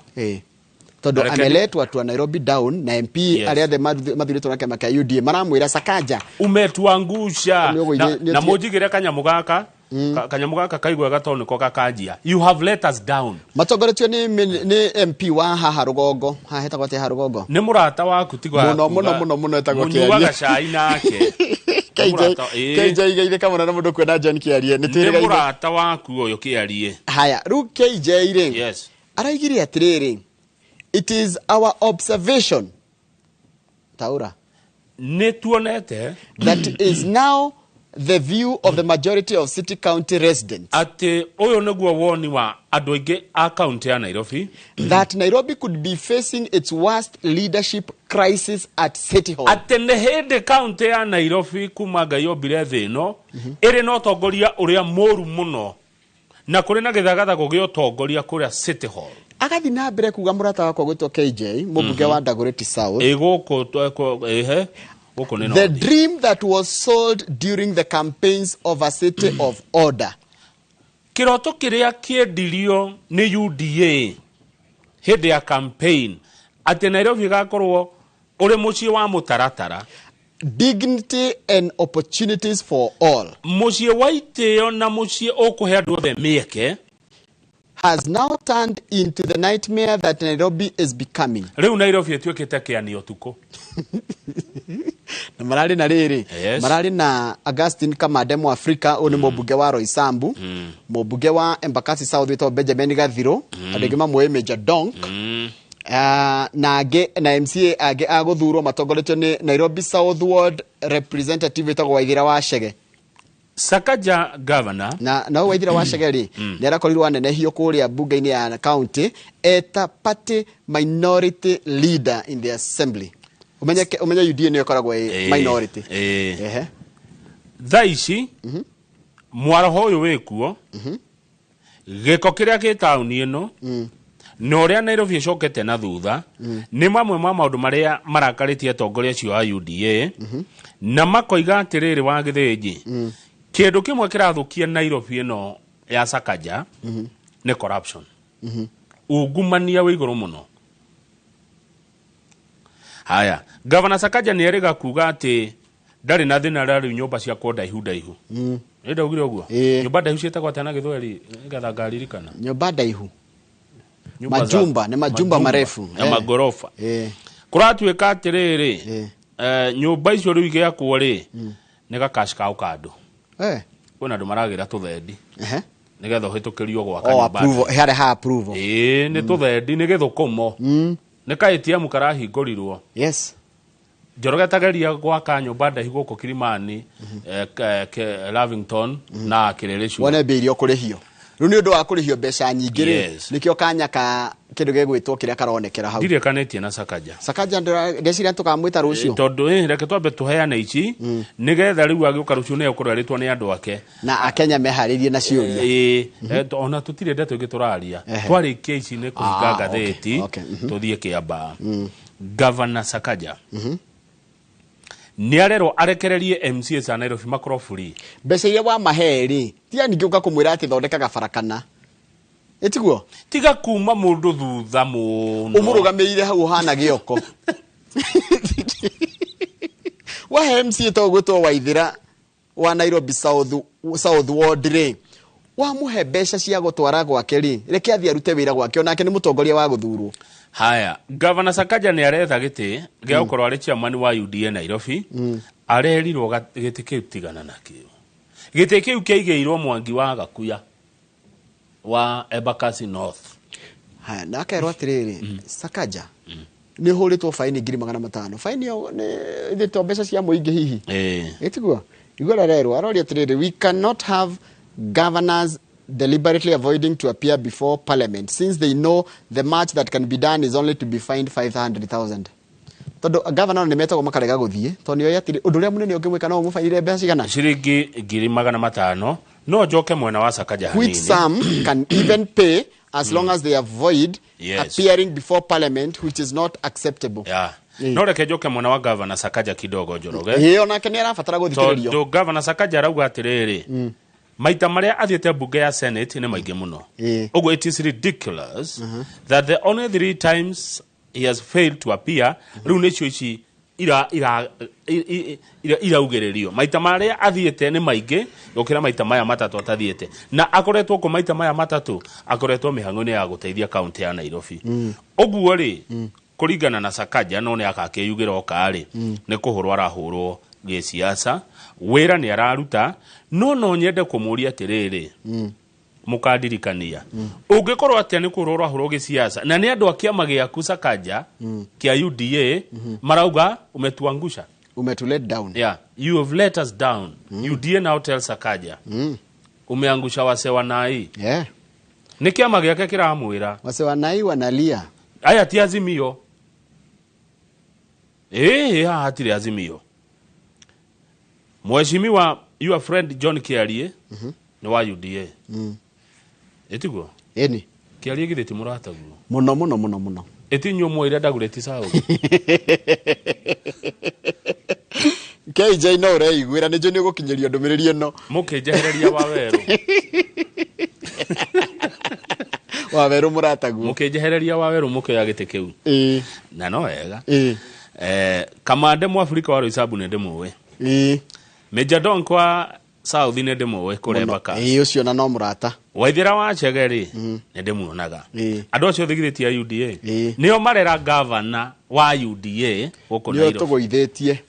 tondu ameletwa tu Nairobi down na MP aria the mathiritwo na kema ka UDA maramwira Sakaja umetuangusha na mujigire kanyamugaka kanyamugaka kaigwa gatoni ko kakajia you have let us down matongoretio ni MP wa haha rugongo ha hetagwo te harugongo ni murata waku tigwa muno etagwo kiaria cai nake KJ igaire kamana na mundu kwenda John Kiarie ni murata waku uyu Kiarie haya ru KJ ri araigire atiriri It is our observation, Taura, that is now the view of the majority of city county residents. Ate oyo neguo woni wa andu aingi a county ya Nairobi. That Nairobi could be facing its worst leadership crisis at City Hall. Ate ne hende county ya Nairobi kuma gayo bire thino iri no tongoria uria moru muno na kuri na githagathago gyo tongoria kuria City Hall. Agathi na mbere kuga murata wakwa gwitwo KJ mubunge wa Dagoretti South. The dream that was sold during the campaigns of a city of order. Kiroto kiria kiendirio ni UDA hede ya campaign ati Nairobi gakorwo uri mucii wa mutaratara, dignity and opportunities for all. Mucii wa itio na mucii okuhe andu othe mieke has now turned into the nightmare that Nairobi is becoming. Riu Nairobi etuikite kiani utuko. Na marari na riri, marari na Augustine Kamande mu Afrika, oni mubunge wa Roysambu, mubunge wa Embakasi South wito Benjamin Gathiro, adegema mwe Major Donk, na MCA age aguthurwo matongoretio ni Nairobi South Ward representative wito Waithira wa Chege. Sakaja governor na Waithira wa Chege ri ni arakorirwo anene hiyo kuria bunge-ini ya county eta party minority leader in the assembly. Umenya UDA niyo koragwo minority. Thaici mwaraho uyu wikuo giko kiria ki town ino no ria Nairobi icokete na thutha ni mamwe ma maundu maria marakaritie atongoria cio a UDA na makoiga atiriri wa githinji kindu kimwe kirathukia Nairobi ino ya Sakaja ni corruption, ungumania wa iguru muno. Haya, Governor Sakaja ni erega kuga ati ndari na thina rari nyumba cia kwa ndaihu. Enda ugire uguo. Nyumba ndaihu cietagwo atana githweri ngatha ngaririkana. Nyumba ndaihu. Majumba ni majumba marefu na magorofa. Kuratuika atiriri nyumba icio riu igiakwo ri ni gakashika ukando. Kuna andu maragira tuthendi. Nigetha uhitukirio gwaka nyumba. Approval, here ha approval. Ni tuthendi nigetha komo. Nika ATM karahingorirwo. Yes. Njoroge tageria gwaka nyumba ndaihu guko Kilimani, Lavington na Kirerecu. Wone birio kurihio. Riu ni undu wa kurihio mbeca nyingi ri nikio kanya ka kindu gegwitwo kiria karonekera hau. Ndire kanetie na Sakaja. Sakaja ndeciria tukamwita rucio. Tondu reke twambe tuheana ici nigetha riu agiuka rucio ne ukuraritwo ni andu ake. Na Akenya meharirie na ciuria. Ona tutire ndeto ingi turaria. Twarikia ici ne kuhinga gatheti tuthie Kiambaa. Governor Sakaja. Niarero arekererie MCA sa Nairobi makoro free. Mbeca iria wa maheri tia ningi uka kumwira ati thondekaga barakana. Etiguo tiga kuma mundu thutha muno umurugamirire hau hana gioko. Wa MCA to gwitwo Waithira wa Nairobi South Ward ri wa muhe mbeca cia gutwara gwake ri reke athie arute wira gwake onake ni mutongoria wa guthurwo. Haya, Governor Sakaja ni aretha giti gia ukorwo ari chairman wa UDA Nairobi arerirwo giti kiu tigana nakio. Giti kiu kiaigeirwo Mwangi wa Gakuya wa Embakasi North. Haya, na akairwo atiriri Sakaja ni huritwo faini 500,000. Faini yo ni thito mbeca cia muingi hihi. Etiguo igora rero aroria atiriri, we cannot have governors deliberately avoiding to appear before parliament since they know the much that can be done is only to be fined 500,000. Todo governor ni metagwo makarega guthie to ni oyatiri undu ria munene ungimwika no umufaire mbeca cigana ciringi 500,000 no njoke mwena wa Sakaja hanini, which some can even pay as long as they avoid appearing before parliament, which is not acceptable. No reke njoke mwena wa Governor Sakaja kidogo Njoroge. Ona kene arabatara guthikiririo. So Governor Sakaja arauga atiriri maita maria athiete bunge ya Senate ni maingi muno. Ogo it is ridiculous that the only 3 times he has failed to appear riu nicio ici ira ugererio. Maita maria athiete ni maingi gukira maita maya matatu atathiete. Na akoretwo ko maita maya matatu akoretwo mihango-ini ya guteithia county ya Nairobi. Oguo ri kuringana na Sakaja no ni akakeyugira okari ni kuhurwa arahurwo gisiasa wira ni araruta no nyende kumuria atiriri mukadirikania ungikorwo atia ni kurorwa hurogi siasa na ni andu akiama giaku Sakaja kia UDA marauga umetuangusha, umetulet down. Yeah, you have let us down. UDA now tell Sakaja umeangusha wase wanai. Yeah, ni kiama giake kiramwira wase wanai wanalia aya ti Azimio. Hatiri Azimio. Mheshimiwa your friend John Kiarie ni wa UDA. Etiguo eni Kiarie githiti murata guo muno etinyo mwire ndagureti sawa KJ no reiguira ni jo ni gukinyeria ndumiriri no mukijehereria Waweru Waweru murata guo mukijehereria Waweru mukiya gite kiu na no wega kamande mu Afrika wa Roysabu ne ndemwe Major Don kwa South ne ndemwe kurembaka ucio na no murata Waithira wa Chegeri ne ndemuonaga andu acio thigiriti ya UDA nio marera governor wa UDA guko Nairobi nio tugoithetie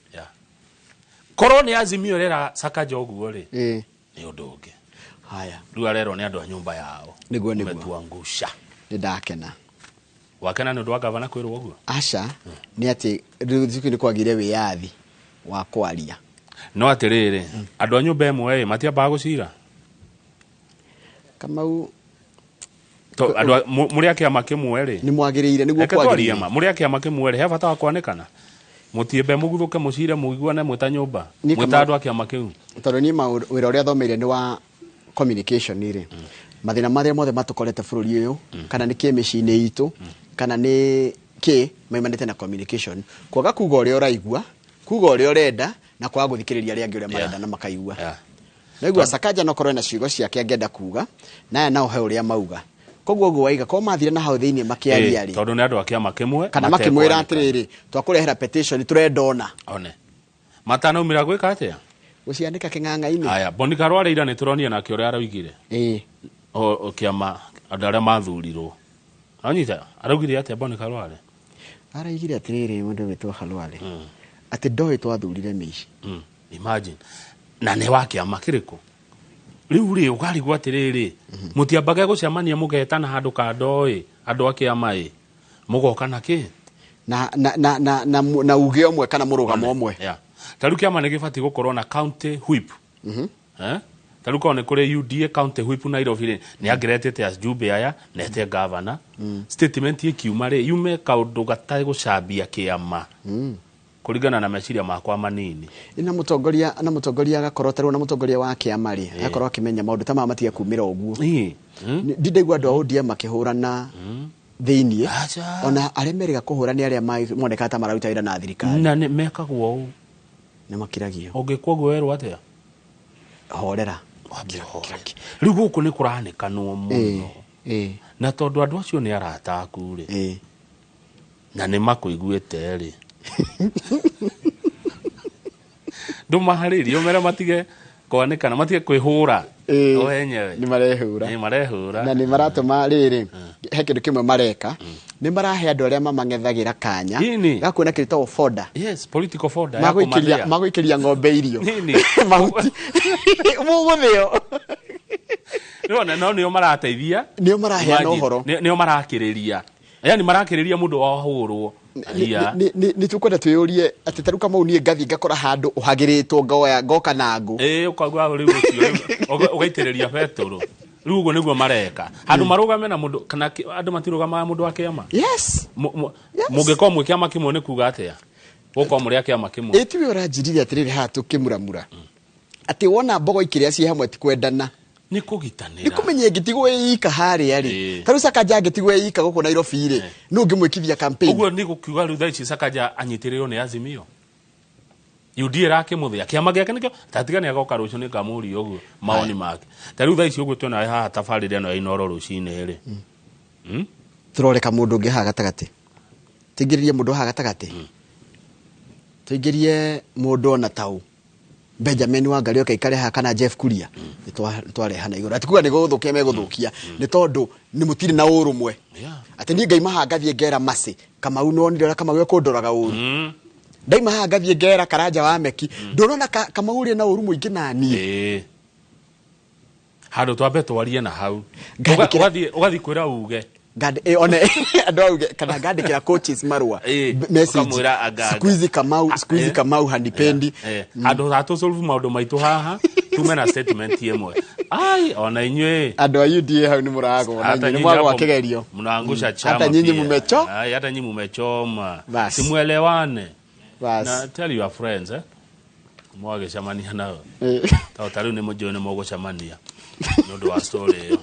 korwo ni Azimio rera Sakaja oguo ri ni undu ungi haya riu arero ni andu a nyumba yao niguo metuangusha ni ndakena wakena ni undu wa governor kwirwo oguo aca ni ati riu thiku ni kwagire wiyathi wa kwaria no atiriri andu a nyumba emwe matiamba gucira Kamau to andu muri akiama kimwe ri ni mwagiriire niguo kwagiria muri akiama kimwe ri he bata wa kwanekana mutiembe muguthuke mucire muiguane mwita nyumba mwita andu akiama kiu tondu ni wira uria thomeire ni wa communication ri mathina maria mothe matukorete bururi uyu kana ni kimicini itu kana ni ki maimanite na communication kwaga kuga uria uraigua kuga uria urenda na kwaga guthikiriria ria angi uria marenda na makaigua naigua Sakaja no korwe na ciugo ciake angenda kuga na nao he uria mauga koguo uguo waiga ko mathire na hau thiini makiaria ri tondu ni andu akiama kimwe kana makimwira atiriri twakurehera petition turendona one matana umira gwika atia guciandika king'ang'a-ini aya Bonika Rwarira ni turonia nake uria araugire o kiama andu aria mathurirwo anyita araugire atia Bonika Rware araigire atiriri mundu witwa Halwale ati ndoi twathurire mici imagine na ne wake amakiriko riu ri ugari gwatiriri mutiambaga gucemania mugetana handu kandoi andu akiamai mugoka naki na uge omwe kana murugamo omwe taru kiama nigibati gukorwo na county whip taru ko ne kuri UDA county whip Nairobi ni agretete as jube aya nete governor statement ikiuma ri yume kaundu gatai gucambia kiama kuringana na meciria makwa manini ina mutongoria agakoroterwo na mutongoria wa kiama ri akorwo akimenya maundu ta mamatia kumira uguo ndindaigua andu a ODM makihurana thiini ona aria meriga kuhurania aria moneka ta mararuta wira na thirikari na mekagwo u ni makiragio ungikwoguo werwo atia horera riu guku ni kuranekanwo muno na tondu andu acio ni arata aku ri na ni makuiguite ri ndumaharirio umera matige kwanekana matige kwihura o enyewe ni marehura na ni maratuma riri he kindu kimwe mareka ni marahe andu aria mamang'ethagira kanya gakuona kirito foda political foda maguikiria ng'ombe irio mahuti muguthio no nio marateithia nio marahea no horo nio marakiriria yani marakiriria mundu wa hurwo ni tukwenda twiyurie ati taruka mau nie ngathi ngakora handu uhagiritwo ngoka na ngu ukagwa riu ucio ugaitiriria petro riu uguo niguo mareka handu marugame na mundu kana andu matirugama mundu wa kiama mungiko mwe kiama kimwe ni kuga atia guko muri akiama kimwe etiwe uranjirire atiriri ha tukimuramura ati wona mbogo ikiria ci hamwe ti kwendana ni kugitanira ni kumenye gitigwe ika hari ari taru Sakaja gitigwe ika guko Nairobi ri no ngimwikithia campaign uguo ni gukiuga riu thaici Sakaja anyitirirwo ni Azimio UDA rake muthia kiama giake nikio tatigani agoka rucio ni ngamuri uguo maoni make taru thaici uguo tuona haha tafarire no inoro rucine ri turoreka mundu ngi ha gatagati tingiririe mundu ha gatagati tingiririe mundu ona tau Benjamin Wangari oke ikare ha kana Jeff Kuria tware hana iguru atikuga ni guthukia meguthukia ni tondu ni mutiri na urumwe ati ni ngai maha ngathie ngera masi kama uno ndira kama gwe kundoraga uru ndai maha ngathie ngera Karanja wa Meki ndorona kama uri na urumwe ingi nani handu twambe twarie na hau ugathi kwira uge one andu auge kana ngandikira coaches marua message squeeze Kamau hanipendi andu ratu solve maundu maitu haha tume na statement yemwe ai ona inywe andu a UDA hau ni murago ona inywe ni mwago wa kigerio mnaangusha chama hata nyinyi mumecho hata nyinyi mumechoma simuelewane na tell your friends mwage shamania nao tawatari ni mujone mogo shamania ndio wa story hiyo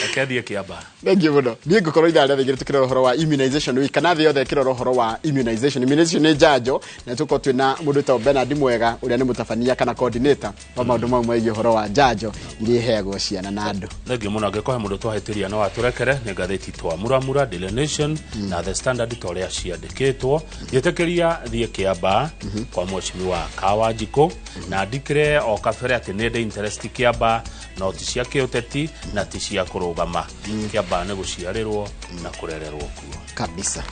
akathie kiaba thank muno ni ngukoro itha rĩa tukira rohoro wa immunization week kana thĩ yothe kira rohoro wa immunization ni njanjo na tuko twina mundu ta Bernard Mwega uria ni mutabania kana coordinator wa maundu mamwe megiĩ horo wa njanjo iria iheagwo ciana na andu thank you muno angĩkorwo mundu twahĩtĩria no aturekere nĩ ngathĩti twa Muramura Daily Nation na The Standard toria ciandĩkĩtwo gĩtĩkĩria thie kiaba kwa mheshimiwa Kawanjiko na ndikire o kabere atĩ nĩ interest kiaba no ti cia kĩũteti na ti cia kũrũgama kiaba nĩ gũciarĩrwo na kũrererwo kuo kabisa.